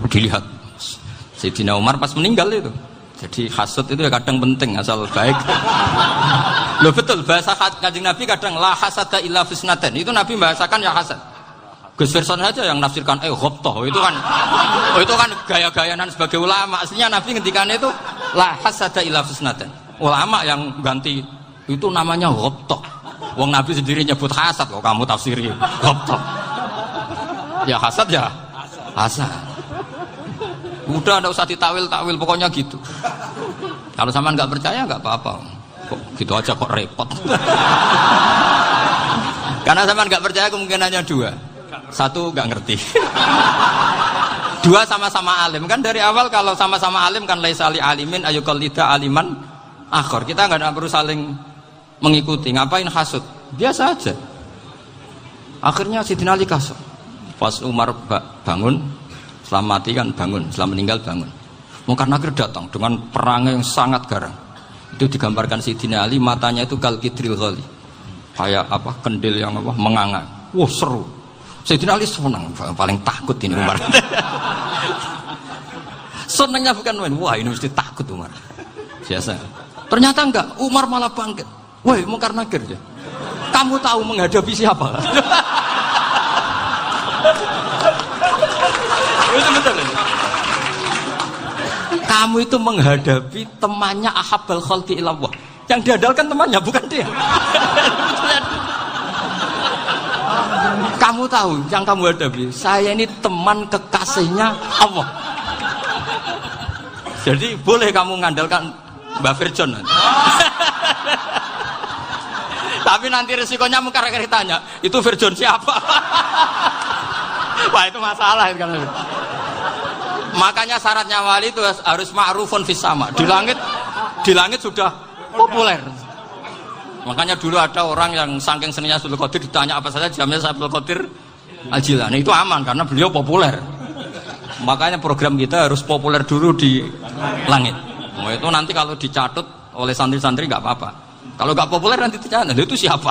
Dilihat Sayyidina Umar pas meninggal itu. Jadi hasud itu ya kadang penting asal baik. Loh betul, bahasa Kanjeng Nabi kadang la hasada illa fisnaten. Itu Nabi bahasakan ya hasad. Gus Verson saja yang nafsirkan ghobtoh itu kan gaya-gayanan sebagai ulama. Aslinya Nabi ngendikannya itu la hasada illa fisnaten. Ulama yang ganti itu namanya ghobtoh. Wong Nabi sendiri nyebut hasad kok kamu tafsiri ghobtoh. Ya hasad ya hasad. Udah enggak usah ditawil-tawil pokoknya gitu. Kalau sampean enggak percaya enggak apa-apa. Kok gitu aja kok repot. Karena sampean enggak percaya kemungkinannya dua. Satu enggak ngerti. Dua sama-sama alim. Kan dari awal kalau sama-sama alim kan laisa li alimin ayuqallida aliman akhir. Kita enggak perlu saling mengikuti. Ngapain hasud? Biasa aja. Akhirnya Sayyidina Ali kasut. Pas Umar bangun, setelah mati kan bangun, setelah meninggal bangun. Munkar Nakir datang dengan perang yang sangat garang. Itu digambarkan Sayyidina Ali, matanya itu kal kidril ghali. Kayak apa? Kendil yang apa? Menganga. Wah, seru. Sayyidina Ali senang, paling takut ini Umar. Senangnya bukan main. Wah, ini mesti takut Umar. Biasa. Ternyata enggak, Umar malah bangkit. Woi, Munkar Nakir ya. Kamu tahu menghadapi siapa? Itu betul. Kamu itu menghadapi temannya ahabbal khalqi ilallah. Yang diandalkan temannya bukan dia. Kamu tahu yang kamu hadapi, saya ini teman kekasihnya Allah. Jadi boleh kamu mengandalkan Mbak Virjon. Tapi nanti resikonya Munkar Nakir tanya, itu Virjon siapa? Wah itu masalah kan. Makanya syaratnya wali itu harus ma'rufun fis sama. Di langit sudah populer. Makanya dulu ada orang yang saking seninya Abdul Qadir ditanya apa saja jamnya Abdul Qadir Al-Jilani itu aman karena beliau populer. Makanya program kita harus populer dulu di langit. Nah, itu nanti kalau dicatut oleh santri-santri nggak apa-apa. Kalau nggak populer nanti dicatat itu siapa?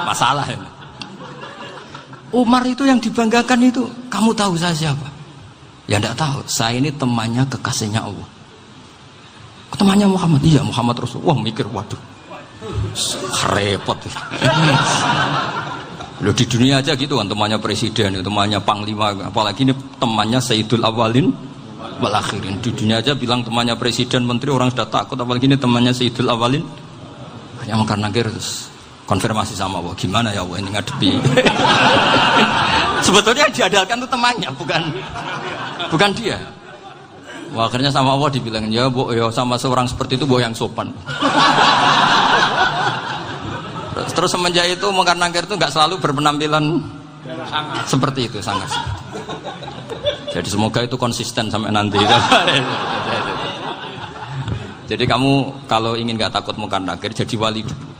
Masalah ini. Umar itu yang dibanggakan itu, kamu tahu saya siapa? Ya enggak tahu, saya ini temannya kekasihnya Allah. Temannya Muhammad, iya Muhammad Rasul. Wah mikir, waduh, repot. Loh di dunia aja gitu kan, temannya presiden, temannya panglima, apalagi ini temannya Sayyidul Awalin wal Akhirin. Di dunia aja bilang temannya presiden, menteri, orang sudah takut, apalagi ini temannya Sayyidul Awalin. Hanya Munkar Nakir terus konfirmasi sama Allah, gimana ya Allah ini ngadepi. Sebetulnya yang diandalkan itu temannya, bukan dia. Wah, akhirnya sama Allah dibilang, ya bu, ya sama seorang seperti itu bu yang sopan. Terus semenjak itu Munkar Nakir itu nggak selalu berpenampilan seperti itu, sangat. Jadi semoga itu konsisten sampai nanti. Jadi kamu kalau ingin nggak takut Munkar Nakir, jadi wali dulu.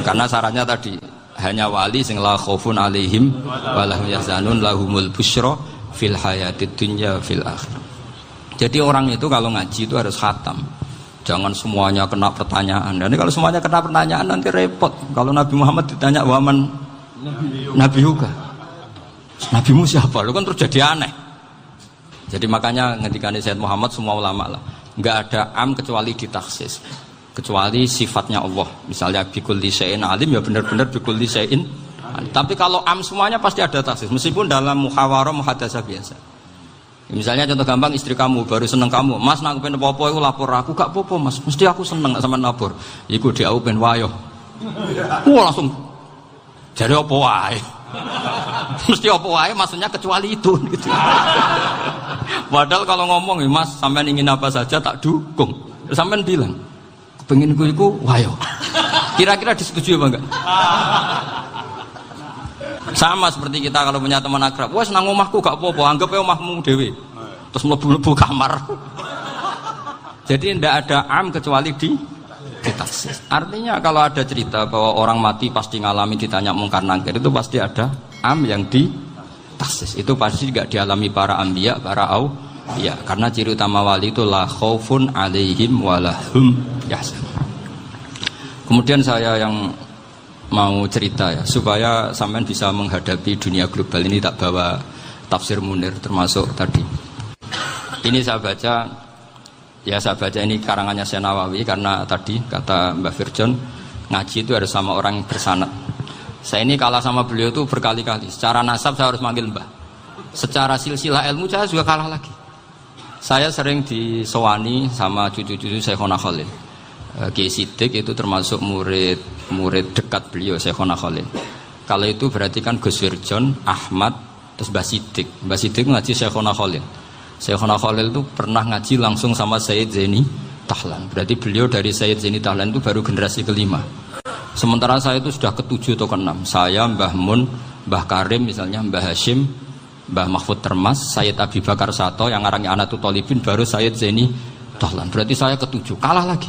Karena syaratnya tadi hanya wali sing la khaufun alaihim wa lahum yahzanun lahumul busyra fil hayatid dunya fil akhir. Jadi orang itu kalau ngaji itu harus khatam. Jangan semuanya kena pertanyaan. Dan kalau semuanya kena pertanyaan nanti repot. Kalau Nabi Muhammad ditanya waman Nabi juga. Nabimu siapa? Lu kan terus jadi aneh. Jadi makanya ngendikane Sayyid Muhammad semua ulama lah nggak ada am kecuali ditaksis, kecuali sifatnya Allah. Misalnya bikulli syai'in alim, ya benar-benar bikulli syai'in alim. Tapi kalau am semuanya pasti ada taksis, meskipun dalam muhawarah muhadasah biasa. Misalnya contoh gampang, istri kamu baru seneng kamu, mas nak pengen apa-apa, aku lapor aku, gak apa-apa mas, mesti aku seneng sama lapor. Iku dia aku pengen wayo, langsung jadi apa wae. Mesti apa wae, maksudnya kecuali itu gitu. Padahal kalau ngomong, mas sampean ingin apa saja tak dukung. Sampean bilang, pengen iku wayo. Kira-kira disetujui apa enggak? Sama seperti kita kalau punya teman akrab, wes nang omahku gak apa-apa, anggap ae omahmu dhewe. Terus mlebu-mlebu kamar. Jadi tidak ada am kecuali ditaksis. Artinya kalau ada cerita bahwa orang mati pasti ngalami ditanya mungkar nangkir, itu pasti ada am yang ditaksis. Itu pasti tidak dialami para anbiya, para auliya. Karena ciri utama wali itu la khaufun alaihim walahum yahzanun. Kemudian saya yang mau cerita ya, supaya sampean bisa menghadapi dunia global ini, tak bawa tafsir Munir termasuk tadi. Ini saya baca ini karangannya Syekh Nawawi, karena tadi kata Mbak Firjon, ngaji itu harus sama orang yang bersanad. Saya ini kalah sama beliau itu berkali-kali. Secara nasab saya harus manggil Mbah. Secara silsilah ilmu saya juga kalah lagi. Saya sering disowani sama cucu-cucu Syekhona Khalil. Kiai Siddiq itu termasuk murid dekat beliau, Syekhona Khalil. Kalau itu berarti kan Gus Firjon, Ahmad, terus Mbah Siddiq. Mbah Siddiq ngaji Syekhona Khalil. Syekhona Khalil itu pernah ngaji langsung sama Sayyid Zaini Tahlan. Berarti beliau dari Sayyid Zaini Tahlan itu baru generasi kelima. Sementara saya itu sudah ke-7 atau ke-6. Saya, Mbah Mun, Mbah Karim misalnya, Mbah Hashim, Mbah Mahfud Termas, Sayyid Abi Bakar Sato, yang ngarangnya Anatul Talibin, baru Sayyid Zaini Tahlan. Berarti saya ke-7, kalah lagi.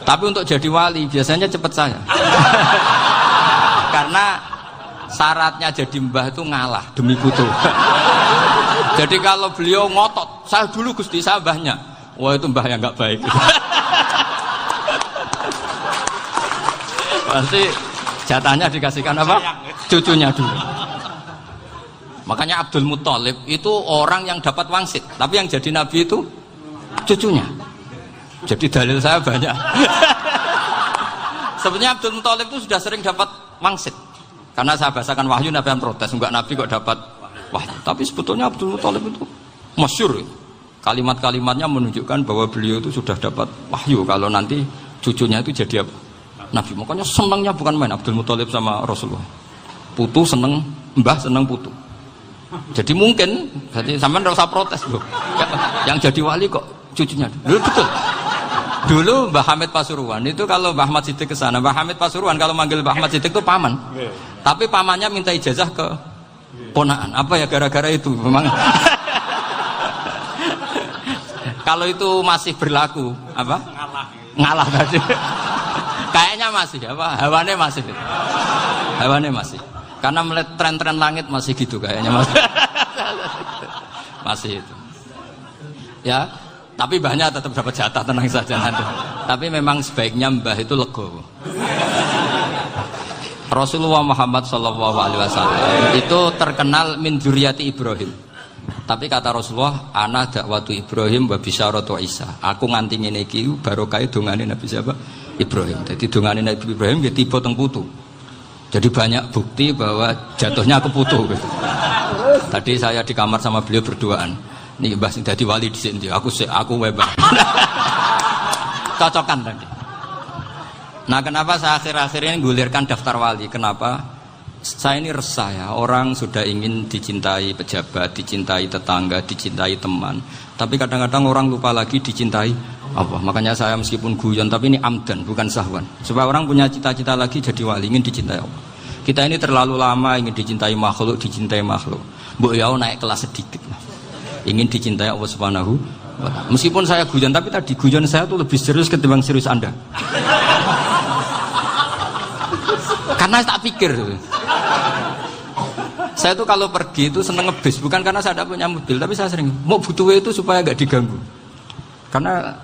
Tapi untuk jadi wali biasanya cepat saya. Karena syaratnya jadi mbah itu ngalah demi putu. Jadi kalau beliau ngotot, saya dulu Gusti, saya mbahnya. Wah itu mbah yang nggak baik. Pasti jatahnya dikasihkan apa? Cucunya dulu. Makanya Abdul Muthalib itu orang yang dapat wangsit, tapi yang jadi nabi itu cucunya. Jadi dalil saya banyak. Sebenarnya Abdul Muthalib itu sudah sering dapat wangsit. Karena saya bahasakan wahyu, Nabi yang protes, enggak Nabi kok dapat wahyu. Tapi sebetulnya Abdul Muthalib itu masyhur. Kalimat-kalimatnya menunjukkan bahwa beliau itu sudah dapat wahyu kalau nanti cucunya itu jadi apa? Nabi. Makanya senangnya bukan main Abdul Muthalib sama Rasulullah. Putu seneng, mbah seneng putu. Jadi mungkin, jadi sampean enggak usah protes loh. Yang jadi wali kok cucunya. Dulu betul. Dulu Mbah Hamid Pasuruan itu kalau Mbah Ahmad Siddiq ke sana, Mbah Hamid Pasuruan kalau manggil Mbah Ahmad Siddiq itu paman. Tapi pamannya minta ijazah ke ponaan. Apa ya gara-gara itu memang. Kalau itu masih berlaku, apa? Ngalah tadi. Kayaknya masih, apa? Hawane masih. Hawane masih. Karena melihat tren-tren langit masih gitu kayaknya masih. Masih itu. Ya, tapi mbahnya tetap dapat jatah, tenang saja nanti. Tapi memang sebaiknya mbah itu legowo. Rasulullah Muhammad SAW itu terkenal min dzurriyyati Ibrahim. Tapi kata Rasulullah, ana dakwatu Ibrahim wa bisyaratu Isa. Aku nganti ngene iki barokah dongane Nabi siapa? Ibrahim. Jadi dongane Nabi Ibrahim ya tiba teng putu. Jadi banyak bukti bahwa jatuhnya ke putu gitu. Tadi saya di kamar sama beliau berduaan. Nih Mbah sing dadi wali di sini, aku webah. Cocokan tadi. Nah, kenapa saya akhir-akhir ini gulirkan daftar wali? Kenapa? Saya ini resah ya, orang sudah ingin dicintai pejabat, dicintai tetangga, dicintai teman. Tapi kadang-kadang orang lupa lagi dicintai Allah. Makanya saya meskipun guyon, tapi ini amdan, bukan sahwan. Supaya orang punya cita-cita lagi jadi wali, ingin dicintai Allah. Kita ini terlalu lama ingin dicintai makhluk, Mbok ya naik kelas sedikit. Ingin dicintai Allah Subhanahu wa Ta'ala. Meskipun saya guyon, tapi tadi guyon saya tuh lebih serius ketimbang serius Anda. Karena tak pikir. Saya tuh kalau pergi itu seneng ngebis, bukan karena saya tidak punya mobil, tapi saya sering mau butuh itu supaya gak diganggu. Karena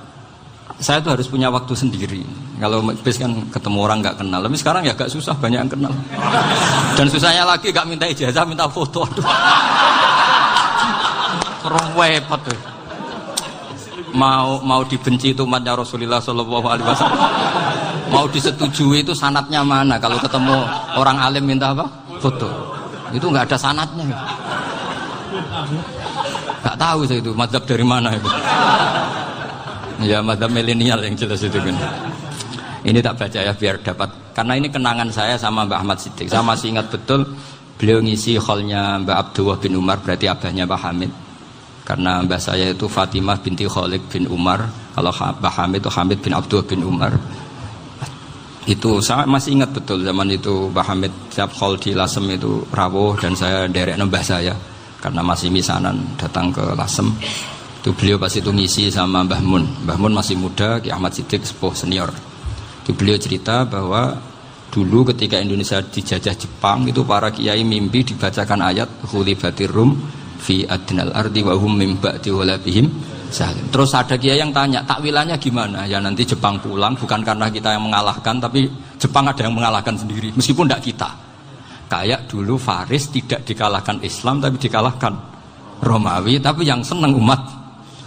saya tuh harus punya waktu sendiri. Kalau bis kan ketemu orang gak kenal, tapi sekarang ya gak susah, banyak yang kenal. Dan susahnya lagi gak minta ijazah, minta foto. Aduh. Repot tuh. mau dibenci itu umatnya Rasulullah Shallallahu Alaihi Wasallam, mau disetujui itu sanatnya mana? Kalau ketemu orang alim minta apa? Foto. Itu nggak ada sanatnya. Nggak tahu saya itu mazhab dari mana itu. Ya mazhab milenial yang jelas itu kan. Ini tak baca ya biar dapat, karena ini kenangan saya sama Mbak Ahmad Siddiq. Saya masih ingat betul beliau ngisi hallnya Mbak Abdullah bin Umar, berarti abahnya Mbak Hamid. Karena mbah saya itu Fatimah binti Khalid bin Umar, kalau Mbak Hamid itu Hamid bin Abdullah bin Umar. Itu saya masih ingat betul zaman itu Mbak Hamid siap hall di Lasem itu rawuh dan saya derek mbah saya karena masih misanan datang ke Lasem. Itu beliau pas itu ngisi sama Mbah Mun. Mbah Mun masih muda, Ki Ahmad Siddiq sepuh senior. Itu beliau cerita bahwa dulu ketika Indonesia dijajah Jepang itu para kiai mimpi dibacakan ayat Khulibatir Rum fi adnal ardi wa hum min ba'di walabihim salim. Terus ada kiai yang tanya, takwilannya gimana? Ya nanti Jepang pulang bukan karena kita yang mengalahkan, tapi Jepang ada yang mengalahkan sendiri meskipun tidak kita. Kayak dulu Faris tidak dikalahkan Islam tapi dikalahkan Romawi, tapi yang senang umat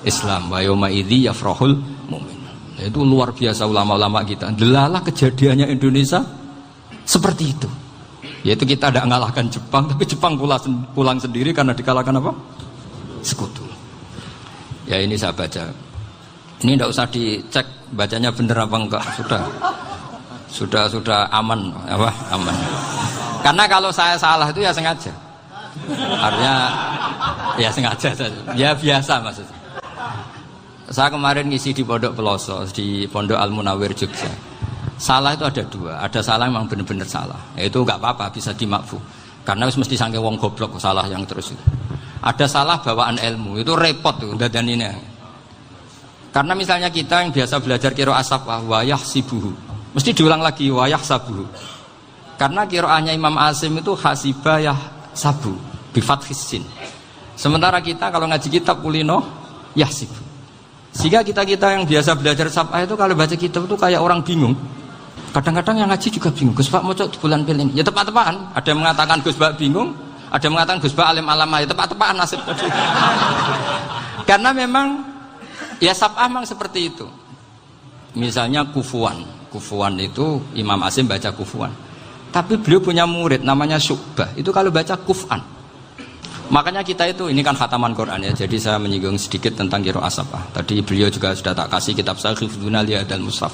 Islam. Wa yauma idzi yafrahul mu'min. Itu luar biasa ulama-ulama kita. Delalah kejadiannya Indonesia seperti itu. Yaitu kita tidak mengalahkan Jepang, tapi Jepang pulang sendiri karena dikalahkan apa? Sekutu. Ya ini saya baca. Ini tidak usah dicek bacanya benar apa enggak. Sudah aman apa? Aman. Karena kalau saya salah itu ya sengaja. Artinya ya sengaja saja. Ya biasa maksudnya. Saya kemarin ngisi di Pondok Peloso, di Pondok Al Munawir Jogja. Salah itu ada dua, ada salah memang benar-benar salah. Itu nggak apa-apa, bisa dimakfu. Karena mesti sangke wong goblok salah yang terus itu. Ada salah bawaan ilmu, itu repot tuh dan ini. Karena misalnya kita yang biasa belajar qiraah safah wayah sibuhu, mesti diulang lagi wayah sabuhu. Karena qiraahnya Imam Asim itu hasibah yah sabu, bifathis sin. Sementara kita kalau ngaji kitab kulino yahsibu. Sehingga kita yang biasa belajar safah itu kalau baca kitab itu kayak orang bingung. Kadang-kadang yang ngaji juga bingung. Gus Pak mau cok bulan pilih ini. Ya tepat-tepatan. Ada yang mengatakan Gus Pak bingung, ada yang mengatakan Gus Pak alim alamah. Ya tepat-tepatan nasib. Karena memang ya safah memang seperti itu. Misalnya kufuan. Kufuan itu Imam Asim baca kufuan. Tapi beliau punya murid namanya Syu'bah. Itu kalau baca kuf'an. Makanya kita itu, ini kan khataman Quran ya, jadi saya menyinggung sedikit tentang qiraah safah. Tadi beliau juga sudah tak kasih kitab saya Hifdzuna Liyadal Mushaf.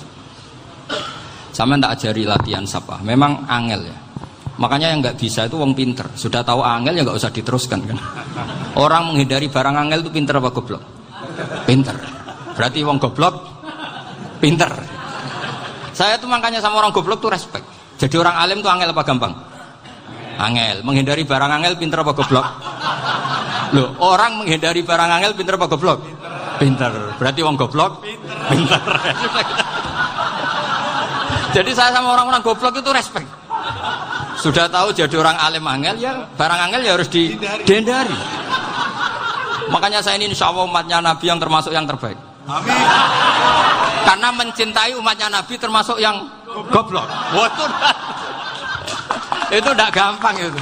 Sama tak ajari latihan safah, memang angel ya. Makanya yang nggak bisa itu wong pinter. Sudah tahu angel ya nggak usah diteruskan kan. Orang menghindari barang angel itu pinter apa goblok? Pinter. Berarti wong goblok pinter. Saya tuh makanya sama orang goblok tuh respect. Jadi orang alim tuh angel apa gampang? Angel. Menghindari barang angel pinter apa goblok? Loh, orang menghindari barang angel pinter apa goblok? Pinter. Berarti wong goblok pinter. Jadi saya sama orang-orang goblok itu respect. Sudah tahu jadi orang alim angel ya barang angel ya harus dihindari. Makanya saya ini insya Allah umatnya Nabi yang termasuk yang terbaik. Amin. Karena mencintai umatnya Nabi termasuk yang goblok. Waduh. Itu tidak gampang itu.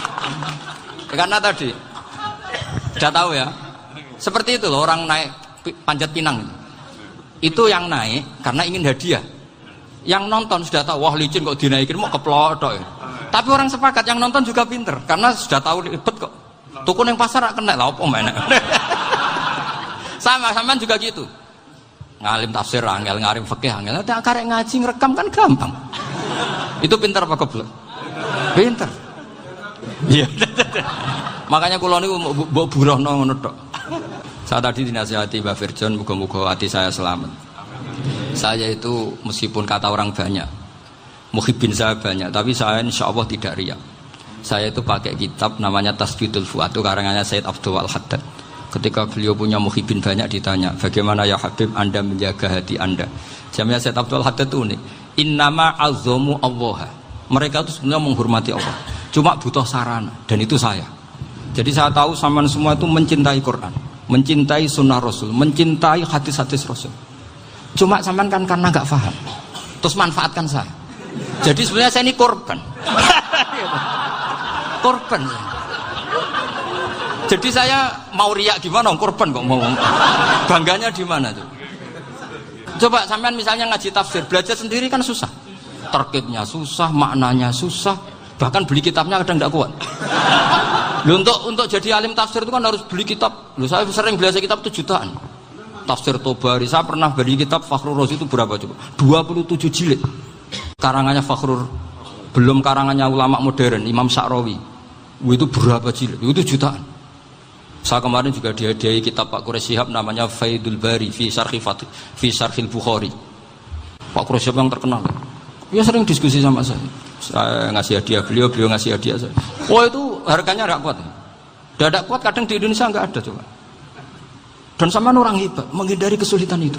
Karena tadi sudah tahu ya. Seperti itu loh orang naik panjat pinang. Itu yang naik karena ingin hadiah. Yang nonton sudah tahu, wah licin kok dinaikin mau keplodok ya. Tapi orang sepakat yang nonton juga pinter karena sudah tahu ribet kok. Tukun yang pasar kena lah apa mana. Sama juga gitu. Ngalim tafsir angel, ngalim fikih angel. Ada karek ngaji ngerekam kan gampang. Itu pinter apa goblok? Pinter. Iya. Makanya kula niku mbok burohno ngono tok. Saya tadi dinasihati Mbak Firjon, muga-muga hati saya selamat. Saya itu meskipun kata orang banyak, muhibbin saya banyak, tapi saya insya Allah tidak riak. Saya itu pakai kitab namanya Tasbidul Fuad, itu karangannya Sayyid Abdul Al-Haddad. Ketika beliau punya muhibbin banyak ditanya, bagaimana ya Habib Anda menjaga hati Anda? Jamnya Sayyid Abdul Al-Haddad itu nih, innama azzamu Allah. Mereka itu sebenarnya menghormati Allah, cuma butuh sarana, dan itu saya. Jadi saya tahu sampean semua itu mencintai Quran, mencintai sunnah Rasul, mencintai hadis-hadis Rasul. Cuma sampean kan karena nggak paham, terus manfaatkan saya. Jadi sebenarnya saya ini korban. Korban. Jadi saya mau riak gimana? Korban kok mau. Bangganya di mana tuh? Coba sampean misalnya ngaji tafsir, belajar sendiri kan susah. Terkibnya susah, maknanya susah, bahkan beli kitabnya kadang tidak kuat. Loh, untuk jadi alim tafsir itu kan harus beli kitab. Loh, saya sering belajar kitab itu jutaan. Tafsir Tobari, saya pernah beli kitab Fakhrur Razi itu berapa coba? 27 jilid. Karangannya Fakhrur, belum karangannya ulama modern, Imam Sya'rawi. Itu berapa jilid? Itu jutaan. Saya kemarin juga dihadiahi kitab Pak Quraish Shihab namanya Faidul Bari fi Syarhil Bukhari. Pak Quraish Shihab yang terkenal. Dia sering diskusi sama saya ngasih hadiah beliau ngasih hadiah saya. Oh itu harganya nggak kuat. Tidak kuat kadang di Indonesia nggak ada coba. Dan sama orang hebat menghindari kesulitan itu.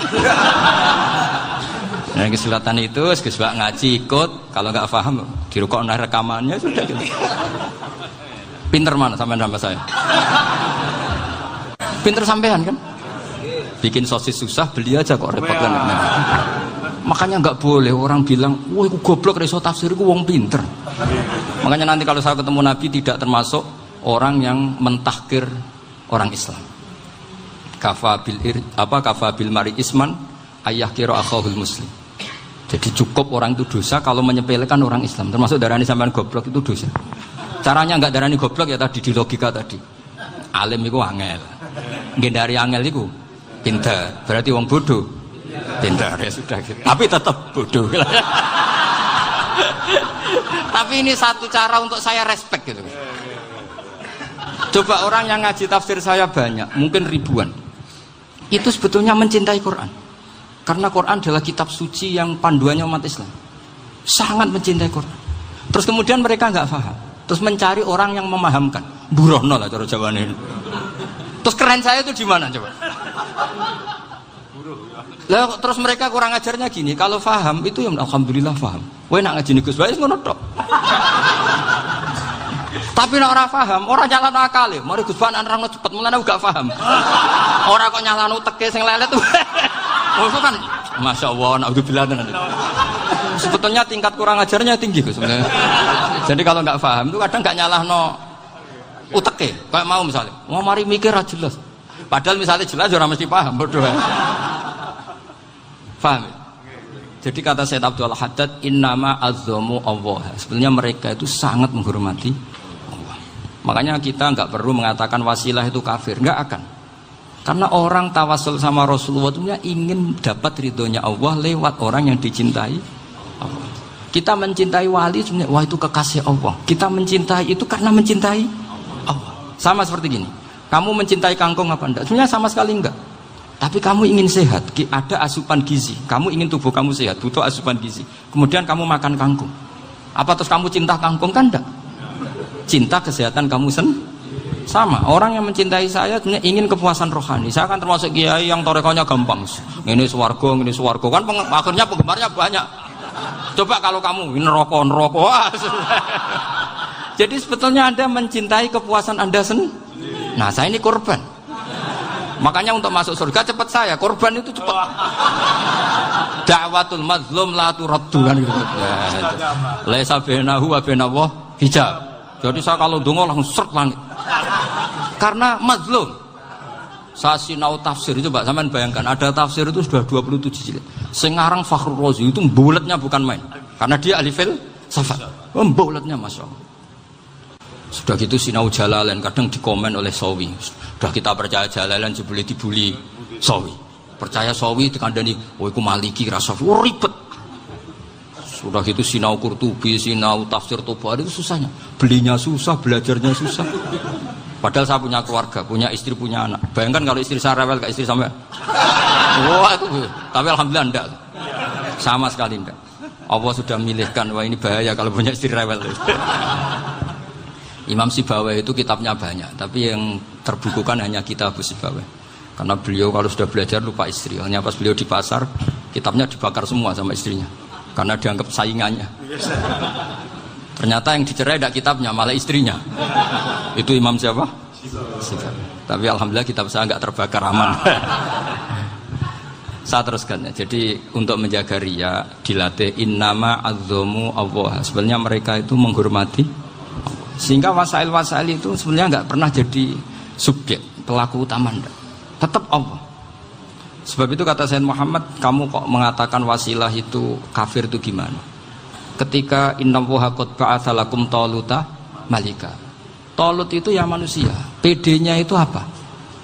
Nah, kesulitan itu sebab ngaji ikut, kalau nggak paham dirukokno rekamannya sudah gitu. Pinter mana sampean sama saya? Pinter sampean kan? Bikin sosis susah, beli aja kok repot kan. Makanya nggak boleh orang bilang, wah aku goblok reso tafsir, aku wong pinter. Makanya nanti kalau saya ketemu Nabi tidak termasuk orang yang mentahkir orang Islam. Kafa bil mari isman ayah kira akhahul muslim. Jadi cukup orang itu dosa kalau menyepelekan orang Islam. Termasuk darani sampean goblok itu dosa. Caranya nggak darani goblok ya tadi di logika tadi. Alim itu angel. Ngendari angel itu pinter. Berarti wong bodoh. Pinter ya sudah gitu. Tapi tetap bodoh. Tapi ini satu cara untuk saya respect gitu. Coba orang yang ngaji tafsir saya banyak, mungkin ribuan. Itu sebetulnya mencintai Quran. Karena Quran adalah kitab suci yang panduannya umat Islam. Sangat mencintai Quran. Terus kemudian mereka nggak paham. Terus mencari orang yang memahamkan. Burohno lah cara jawabannya. Terus keren saya itu di mana coba? Lah terus mereka kurang ajarnya gini, kalau paham itu ya alhamdulillah paham. Kowe nak ngaji Gus Bae ngono tok. Tapi nek ora paham, ora nyalano akale. Mari Gus Bae nerangno cepet, mulane aku gak paham. Ora kok nyalano teke sing lelet. Oh itu kan Masya Allah, naudzubillah tenan. Sebetulnya tingkat kurang ajarnya tinggi Gus sebenarnya. Jadi kalau nggak paham itu kadang nggak nyalahno uteke. Kayak mau misalnya, mau mari mikir aja jelas. Padahal misalnya jelas orang mesti paham, bodoh. Paham? Jadi kata Sayyid Abdul Haddad, innama azzamu Allah. Sebenarnya mereka itu sangat menghormati Allah. Makanya kita nggak perlu mengatakan wasilah itu kafir, nggak akan. Karena orang tawasul sama Rasulullah itu ingin dapat ridhonya Allah lewat orang yang dicintai Allah. Kita mencintai wali sebenarnya, wah itu kekasih Allah. Kita mencintai itu karena mencintai Allah. Sama seperti gini, kamu mencintai kangkung apa enggak? Sebenarnya sama sekali enggak. Tapi kamu ingin sehat, ada asupan gizi. Kamu ingin tubuh kamu sehat, butuh asupan gizi. Kemudian kamu makan kangkung. Apa terus kamu cinta kangkung kan enggak? Cinta kesehatan kamu sama. Orang yang mencintai saya sebenarnya ingin kepuasan rohani. Saya kan termasuk kiai yang torekonya gampang. Ini swarga kan akhirnya penggemarnya banyak. Coba kalau kamu neraka. Jadi sebetulnya Anda mencintai kepuasan Anda sendiri. Nah, saya ini korban. Makanya untuk masuk surga cepat saya, korban itu cepat. Da'watul mazlum la turaddu kan gitu. Laisa bainahu wa bainallah hijab. Jadi saya kalau dongo langsung seret langit. Karena mazlum. Saya sinau tafsir itu, Mbak, sampean bayangkan ada tafsir itu sudah 27 jilid. Sing ngarang Fakhrur Razi itu buletnya bukan main. Karena dia ahli filsafat. Buletnya Masya Allah. Sudah gitu sinau Jalalain kadang dikomen oleh Sawi. Sudah kita percaya Jalalain boleh dibuli Sawi. Percaya Sawi dikandani, oh iku Maliki Rasafi. Oh ribet. Sudah gitu sinau Qurtubi, sinau tafsir Tobari itu susahnya. Belinya susah, belajarnya susah. Padahal saya punya keluarga, punya istri, punya anak. Bayangkan kalau istri saya rewel kayak istri sampai. Wah itu. Tapi alhamdulillah enggak. Sama sekali enggak. Allah sudah milihkan, wah ini bahaya kalau punya istri rewel. Imam Sibawai itu kitabnya banyak, tapi yang terbukukan hanya kitab Sibawai. Karena beliau kalau sudah belajar lupa istri. Hanya pas beliau di pasar, kitabnya dibakar semua sama istrinya. Karena dianggap saingannya. Ternyata yang dicerai tidak kitabnya, malah istrinya. Itu Imam siapa? Sibawai. Tapi alhamdulillah kitab saya nggak terbakar, aman. Saya teruskan ya. Jadi untuk menjaga riya dilatih innama azzamu Allah. Sebenarnya mereka itu menghormati Allah. Sehingga wasail-wasail itu sebenarnya nggak pernah jadi subjek pelaku utama, tetap Allah. Sebab itu kata Sayyid Muhammad, kamu kok mengatakan wasilah itu kafir itu gimana? Ketika innallaha qad ba'atsa lakum taluta malika. Talut itu ya manusia. PD-nya itu apa?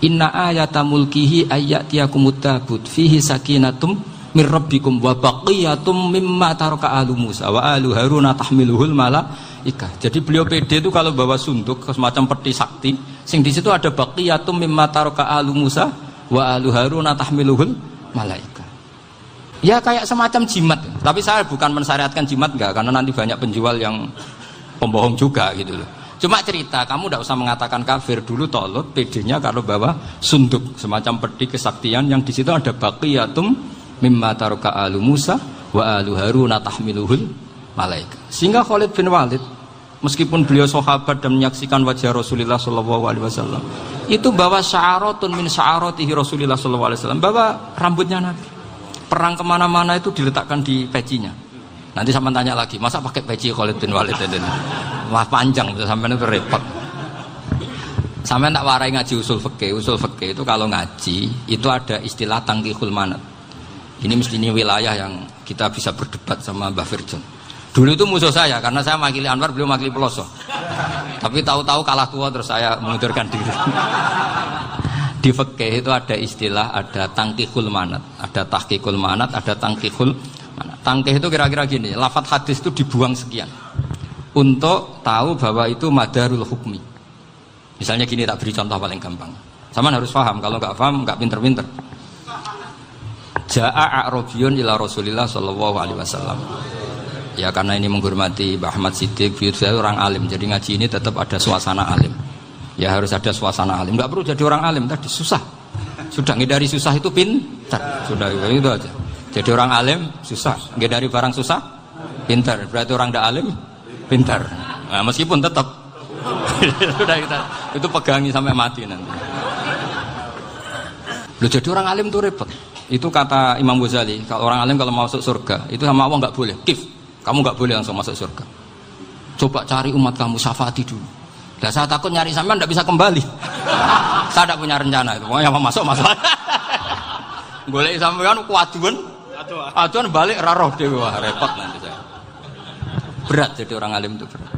Inna ayata mulkihi ayyatiyakumut tabut fihi sakinatum mir rabbikum wa baqiyatum mimma taraka alu Musa wa alu Haruna tahmiluhul malaikah. Jadi beliau PD itu kalau bawa sunduk semacam peti sakti, sing di situ ada baqiyatum mimma taraka alu Musa wa alu Haruna tahmiluhul malaikah. Ya kayak semacam jimat. Tapi saya bukan mensyariatkan jimat enggak, karena nanti banyak penjual yang pembohong juga gitu loh. Cuma cerita, kamu tidak usah mengatakan kafir. Dulu Talut PD-nya kalau bawa sunduk semacam peti kesaktian yang di situ ada baqiyatum mimma taraka alu Musa wa alu Haruna tahmiluhul malaikah. Sehingga Khalid bin Walid meskipun beliau sahabat dan menyaksikan wajah Rasulullah SAW, itu bawa sya'aratun min sya'aratihi Rasulullah SAW, bawa rambutnya Nabi. Perang kemana-mana itu diletakkan di pecinya. Nanti sama tanya lagi, masa pakai peci Khalid bin Walid itu? Wah panjang, sampai itu repot. Sampai tak warai ngaji usul fikih. Usul fikih itu kalau ngaji itu ada istilah tangkihul manat. Ini mesti ini wilayah yang kita bisa berdebat sama Mbah Firjon. Dulu itu musuh saya karena saya makili Anwar, beliau makili Peloso. Tapi tahu-tahu kalah tua terus saya mengundurkan diri. Di fikih itu ada istilah, ada tangkihul manat, ada tahqiqul manat, ada tangkihul manat. Tangkih itu kira-kira gini, lafadz hadis itu dibuang sekian untuk tahu bahwa itu madarul hukmi. Misalnya gini, tak beri contoh paling gampang. Sama harus paham, kalau nggak paham nggak pinter-pinter. Ja'a a'rabiyun ila Rasulillah sallallahu alaihi wasallam. Ya karena ini menghormati Mbah Ahmad Siddiq, saya orang alim, jadi ngaji ini tetap ada suasana alim. Ya harus ada suasana alim. Nggak perlu jadi orang alim, tadi susah. Sudah ngindari susah itu pintar. Sudah itu aja. Jadi orang alim susah, ngindari barang susah pintar. Berarti orang tidak alim pintar. Nah, meskipun tetap sudah kita itu pegangi sampai mati nanti. Loh, jadi orang alim itu repot. Itu kata Imam Ghazali, kalau orang alim kalau masuk surga itu sama Allah nggak boleh. Kif, kamu nggak boleh langsung masuk surga. Coba cari umat kamu, syafaati dulu. Nah, saya takut nyari sampean tidak bisa kembali. Saya tidak punya rencana itu. Pokoknya mau masuk. Boleh sampean kuaduan, aduan balik raroh dewi, wah repot nanti saya. Berat jadi orang alim itu berat.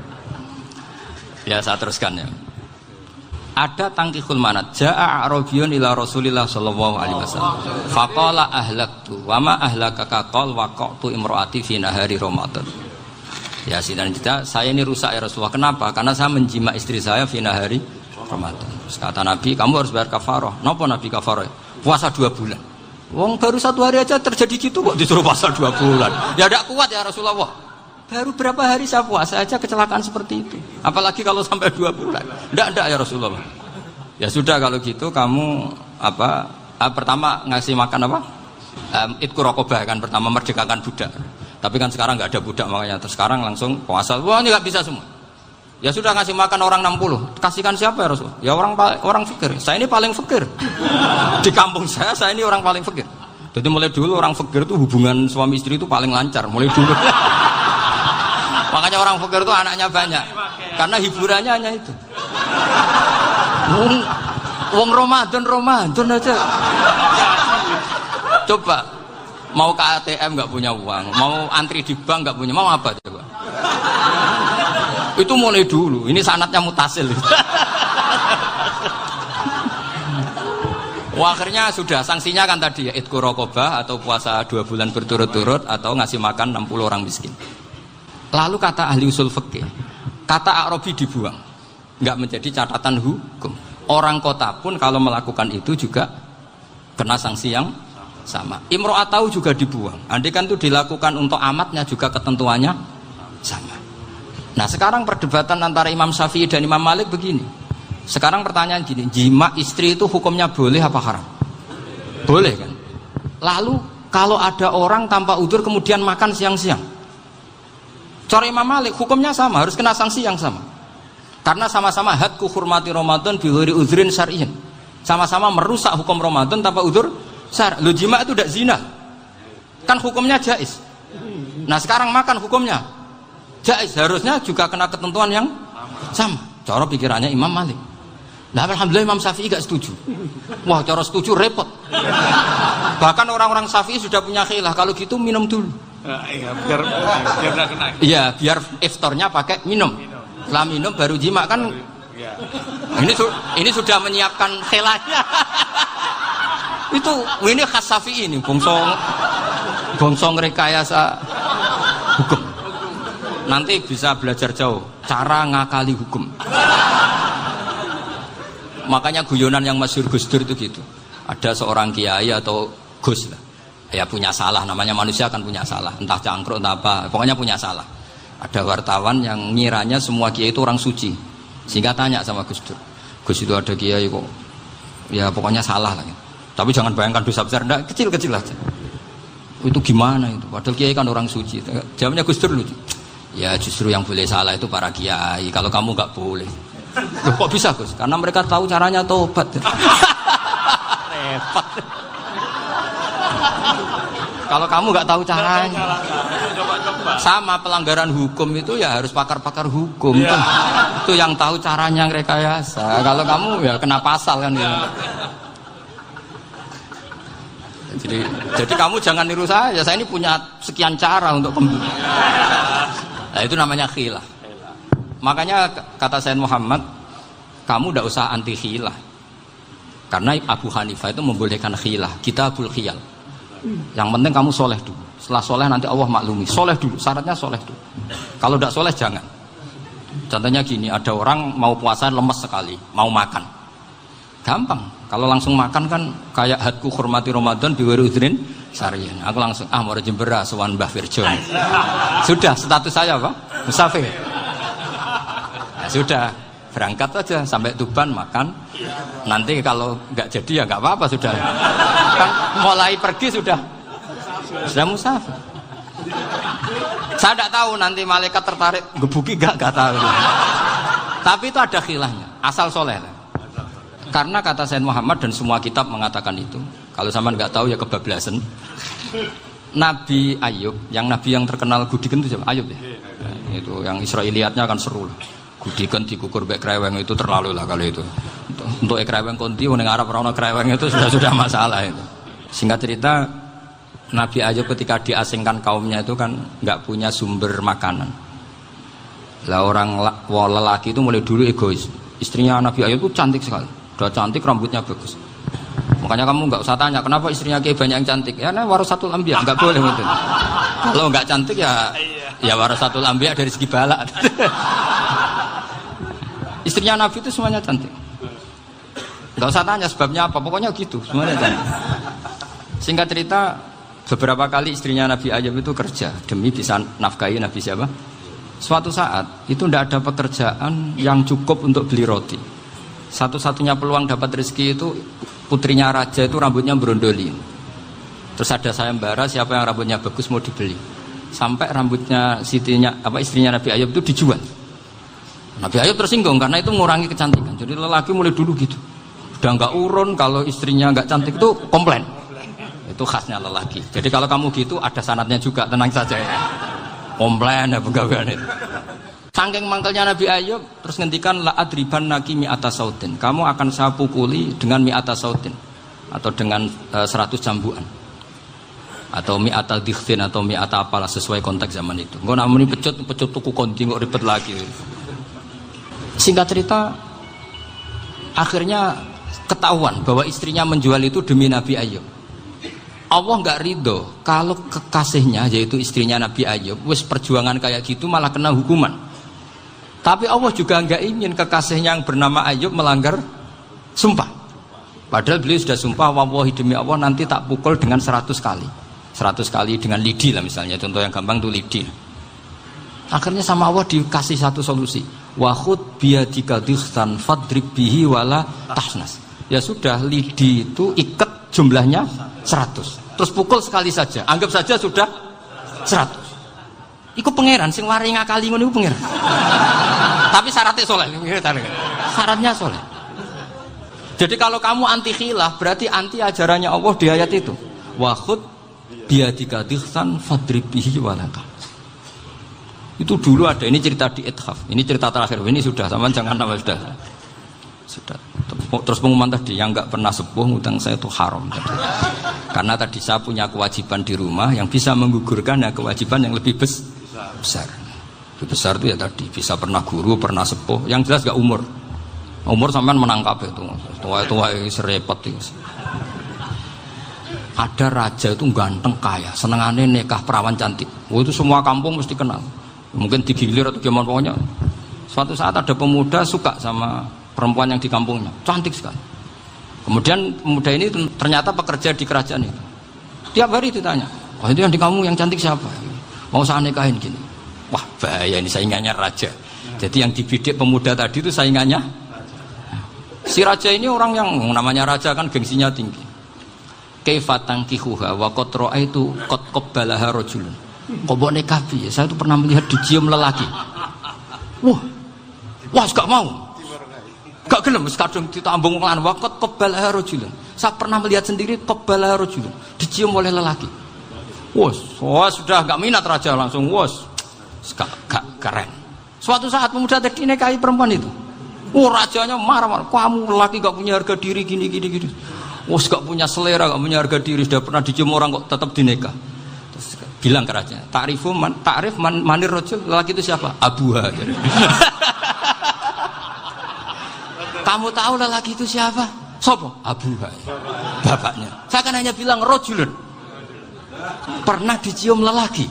Ya saya teruskan ya. Ada tangkihul manat. Ja'a a'rabiyun ila Rasulillah sallallahu alaihi wasallam. Faqala ahlaktu wa ma ahlakaka qal waqa'tu imraati fi nahari Ramadan. Ya sidang kita, saya ini rusak ya Rasulullah. Kenapa? Karena saya menjima istri saya fi nahari Ramadan. Terus kata Nabi, kamu harus bayar kafarah. Napa Nabi kafarah? Puasa 2 bulan. Wong baru 1 hari aja terjadi gitu kok disuruh puasa 2 bulan. Ya tidak kuat ya Rasulullah. Baru berapa hari saya puasa aja kecelakaan seperti itu. Apalagi kalau sampai 2 bulan. Tidak ya Rasulullah. Ya sudah kalau gitu kamu pertama ngasih makan apa? Itqu raqabah kan, pertama merdekakan budak. Tapi kan sekarang nggak ada budak, makanya terus sekarang langsung puasa. Wah ini nggak bisa semua. Ya sudah ngasih makan orang 60. Kasihkan siapa ya Rasul? Ya orang fakir. Saya ini paling fakir. Di kampung saya ini orang paling fakir. Jadi mulai dulu orang fakir itu hubungan suami istri itu paling lancar. Mulai dulu. Makanya orang fakir itu anaknya banyak. Karena hiburannya hanya itu. Wong Ramadan aja. Coba mau ke ATM nggak punya uang, mau antri di bank nggak punya, mau apa coba? Itu mulai dulu. Ini sanatnya mutasil. Wah, akhirnya sudah sanksinya kan tadi ya itqu raqabah atau puasa 2 bulan berturut-turut atau ngasih makan 60 orang miskin. Lalu kata ahli usul fikih, kata A'rabi dibuang, nggak menjadi catatan hukum. Orang kota pun kalau melakukan itu juga kena sanksi yang sama. Imro'atau juga dibuang. Andai kan itu dilakukan untuk amatnya juga ketentuannya sama. Nah sekarang perdebatan antara Imam Syafi'i dan Imam Malik begini. Sekarang pertanyaan gini, jima istri itu hukumnya boleh apa haram? Boleh kan? Lalu kalau ada orang tanpa udzur kemudian makan siang-siang, cara Imam Malik hukumnya sama, harus kena sanksi yang sama. Karena sama-sama hadku hurmati Ramadan bi ghairi udzrin syar'iyyin. Sama-sama merusak hukum Ramadan tanpa udzur syar'. Lu jima itu tidak zina. Kan hukumnya jaiz. Nah, sekarang makan hukumnya jaiz, harusnya juga kena ketentuan yang sama. Cara pikirannya Imam Malik. Nah, alhamdulillah Imam Syafi'i gak setuju. Wah, cara setuju repot. Bahkan orang-orang Syafi'i sudah punya khilah, kalau gitu minum dulu. Iya, biar gak kena. Iya, biar iftarnya pakai minum. Setelah minum baru jima kan. Iya. Ini sudah menyiapkan khilahnya. Ini khas Syafi'i ini, bongsong rekayasa hukum. Nanti bisa belajar jauh cara ngakali hukum. Makanya guyonan yang masyhur Gus Dur itu gitu. Ada seorang kiai atau Gus lah, ya punya salah, namanya manusia kan punya salah, entah cangkruk entah apa, pokoknya punya salah. Ada wartawan yang ngiranya semua kiai itu orang suci, sehingga tanya sama Gus Dur, Gus itu ada kiai kok, ya pokoknya salah lah. Tapi jangan bayangkan dosa besar, enggak, kecil-kecil aja. Itu gimana itu? Padahal kiai kan orang suci. Jawabnya Gus Dur lucu. Ya justru yang boleh salah itu para kiai, kalau kamu nggak boleh. Loh, kok bisa Gus? Karena mereka tahu caranya tobat. Repot. Kalau kamu nggak tahu caranya, sama pelanggaran hukum itu ya harus pakar-pakar hukum. Itu yang tahu caranya rekayasa. Kalau kamu ya kena pasal kan. Ya. Jadi kamu jangan niru saya. Saya ini punya sekian cara untuk pembunuh. Nah, itu namanya khilah. Makanya kata Sayyid Muhammad, kamu tidak usah anti khilah. Karena Abu Hanifah itu membolehkan khilah, kitabul khiyal. Yang penting kamu soleh dulu. Setelah soleh nanti Allah maklumi. Soleh dulu, syaratnya soleh dulu. Kalau tidak soleh jangan. Contohnya gini, ada orang mau puasa lemes sekali, mau makan. Gampang. Kalau langsung makan kan kayak hadku hormati Ramadan biwari udrin sarian. Aku langsung mau jembera sowan Mbah Firjon. Sudah status saya apa? Musafir. Ya, sudah berangkat aja sampai Tuban makan. Nanti kalau nggak jadi ya nggak apa-apa sudah. Kan mulai pergi sudah musafir. Saya tidak tahu nanti malaikat tertarik gebuki nggak tahu. Tapi itu ada khilahnya. Asal soleh. Karena kata Sayyid Muhammad dan semua kitab mengatakan itu. Kalau sama nggak tahu ya kebablasan. Nabi Ayub, yang terkenal Gudiken itu siapa? Ayub ya. Nah, itu yang Israiliyatnya akan seru lah. Gudiken dikukur bek kreweng itu terlalu lah kalau itu. Untuk kreweng konti ning Arab ora ono kreweng itu sudah masalah itu. Singkat cerita, Nabi Ayub ketika diasingkan kaumnya itu kan nggak punya sumber makanan. Lah orang lelaki itu mulai dulu egois. Istrinya Nabi Ayub itu cantik sekali. Udah cantik, rambutnya bagus. Makanya kamu nggak usah tanya kenapa istrinya kayak banyak yang cantik. Ya, nah warasatul anbiya nggak boleh gitu. Kalau nggak cantik ya warasatul anbiya dari segi balak. Istrinya Nabi itu semuanya cantik. Nggak usah tanya sebabnya apa, pokoknya gitu, semuanya cantik. Singkat cerita, beberapa kali istrinya Nabi Ayub itu kerja demi bisa nafkahi Nabi siapa? Suatu saat itu tidak ada pekerjaan yang cukup untuk beli roti. Satu-satunya peluang dapat rezeki itu putrinya raja itu rambutnya berondolin. Terus ada sayembara siapa yang rambutnya bagus mau dibeli. Sampai rambutnya istrinya Nabi Ayub itu dijual. Nabi Ayub tersinggung karena itu mengurangi kecantikan. Jadi lelaki mulai dulu gitu. Udah nggak urun kalau istrinya nggak cantik itu komplain. Itu khasnya lelaki. Jadi kalau kamu gitu ada sanadnya juga, tenang saja ya. Komplain ya pegawaian itu. Saking mangkelnya Nabi Ayub terus ngendikan la adriban naki mi'ata sautin. Kamu akan saya pukuli dengan mi'ata sautin atau dengan 100 jambuan. Atau mi'ata dikhtin atau mi'ata apalah sesuai konteks zaman itu. Engko namuni pecut tuku konti kok ribet lagi. Singkat cerita akhirnya ketahuan bahwa istrinya menjual itu demi Nabi Ayub. Allah nggak ridho kalau kekasihnya yaitu istrinya Nabi Ayub wis perjuangan kayak gitu malah kena hukuman. Tapi Allah juga nggak ingin kekasihnya yang bernama Ayub melanggar sumpah. Padahal beliau sudah sumpah, wallahi demi Allah nanti tak pukul dengan 100 kali. 100 kali dengan lidi lah misalnya, contoh yang gampang tuh lidi. Akhirnya sama Allah dikasih satu solusi. Wa khud biyadika dikhtan fadrib bihi wala tahnas. Ya sudah, lidi itu ikat jumlahnya 100. Terus pukul sekali saja. Anggap saja sudah 100. Iku pangeran sing wari ngakali ngono iku pangeran. Tapi syaratnya soleh. Syaratnya soleh. Jadi kalau kamu anti khilaf berarti anti ajarannya Allah di ayat itu. Wa khud biyadika dikhtan fadrib bihi wala tahnas. Itu dulu ada, ini cerita di Ithaf. Ini cerita terakhir. Ini sudah, sama jangan nama sudah. Terus pengumuman tadi yang nggak pernah sepuh ngutang saya itu haram tadi. Karena tadi saya punya kewajiban di rumah yang bisa menggugurkan ya kewajiban yang lebih besar. Lebih besar itu ya tadi bisa pernah guru, pernah sepuh. Yang jelas gak umur. Umur sampean menangkap itu. Tua-tua serepet itu. Ada raja itu ganteng kaya, senengannya nikah perawan cantik. Oh, itu semua kampung mesti kenal. Mungkin digilir atau gimana pokoknya. Suatu saat ada pemuda suka sama perempuan yang di kampungnya, cantik sekali. Kemudian pemuda ini ternyata pekerja di kerajaan itu. Tiap hari ditanya, oh itu yang di kampung yang cantik siapa? Mau saya nikahin gini. Wah bahaya ini saingannya raja. Jadi yang dibidik pemuda tadi itu saingannya. Si raja ini orang yang namanya raja kan gengsinya tinggi. Kaifatang kihuha wa qad ra'aitu qad qabbalaha rajulun. Kok mbok nikah piye? Saya itu pernah melihat dicium lelaki. Wah, gak mau. Gak gelem kadung ditambung lan wa qad qabbalaha rajulun. Saya pernah melihat sendiri qabbalaha rajulun, dicium oleh lelaki. Wah, sudah gak minat raja langsung gak keren. Suatu saat pemuda tadi nikahi perempuan itu. Rajanya marah-marah. Kamu lelaki gak punya harga diri gini. Gak punya selera, gak punya harga diri, sudah pernah dicium orang kok tetap dinikah. Terus bilang ke raja, ta'rif manir rajul, lelaki itu siapa? Abuha. Kamu tahu lelaki itu siapa? Sopo? Abuha. Bapaknya. Saya kan hanya bilang rajulun. Pernah dicium lelaki.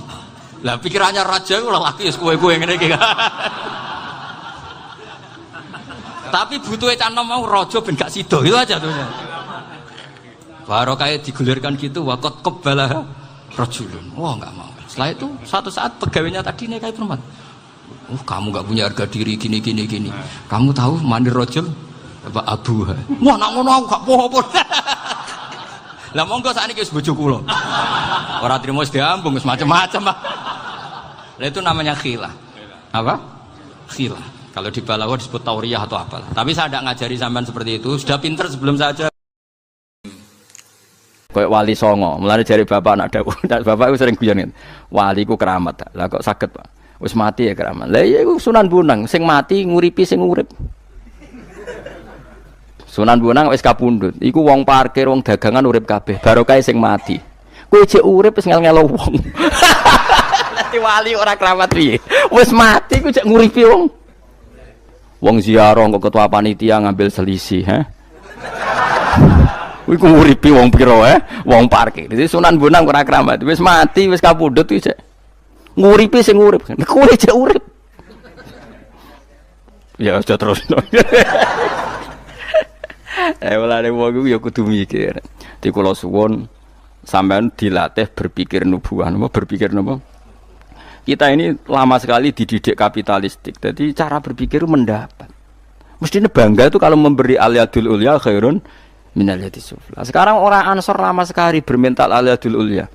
Lah pikirannya raja itu lelaki kue-kue ngene iki. Tapi butuhe canom mau raja ben gak sida itu aja tuh. Baru kayak digulirkan gitu, wakot kebalah rajulun. Wah nggak mau. Setelah itu suatu saat pegawainya tadi nikahi perempuan. Kamu nggak punya harga diri gini. Kamu tahu mandir rajul apa abuha? Wah nak ngono aku gak apa-apa. Lah monggo sakniki wis bojo kula. Ora trimo wis diambung wis macam-macam. Lah itu namanya khilah. Apa? Khilah. Kalau di balaghah disebut tauriyah atau apalah. Tapi saya tidak ngajari sampean seperti itu. Sudah pinter sebelum saja. Kayak wali songo, mulai dari bapak anak dawuh. Bapak itu sering guyon, wali ku keramat. Lah kok sakit pak? Wis mati ya keramat. Lah iya itu Sunan Bonang, sing mati nguripi sing urip. Sunan Bonang wis kapundhut. Iku wong parkir, wong dagangan urip kabeh. Barokah sing mati. Kowe jek urip wis ngel-ngelo wong. Nanti wali ora keramat piye? Wis mati ku jek nguripi wong. Wong ziarah kok ketua panitia ngambil selisih, Iku nguripi wong piro wong parkir. Jadi Sunan Bonang ora keramat. Wis mati, wis kapundhut iki cek. Nguripi sing urip. Kowe cek urip. Ya aja terus. Mulane wong ya kudu mikir. Di kula suwun sampean dilatih berpikir nubuah, berpikir napa? Kita ini lama sekali dididik kapitalistik. Jadi cara berpikir mendapat. Mestinya bangga itu kalau memberi al-yadul ulya khairun minal yadi sufla. Sekarang orang Ansor lama sekali bermental al-yadul ulya.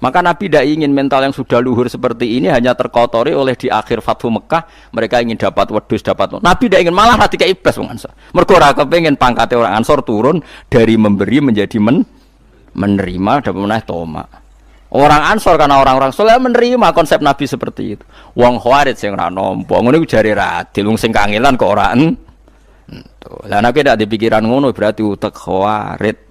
Maka Nabi tidak ingin mental yang sudah luhur seperti ini hanya terkotori oleh di akhir Fathu Mekah. Mereka ingin dapat wedhus, dapat. Nabi tidak ingin, malah hati keibas wong Ansor. Mergo ora kepengin pangkate orang Ansor turun dari memberi menjadi menerima dan menaih toma. Orang Ansor karena orang-orang soleh menerima konsep Nabi seperti itu. Wong Khawarij sing ora nampa, ngono iku jare radil wong sing kangelan kok ora. Lah Nabi tidak di pikiran ngono berarti utek Khawarij.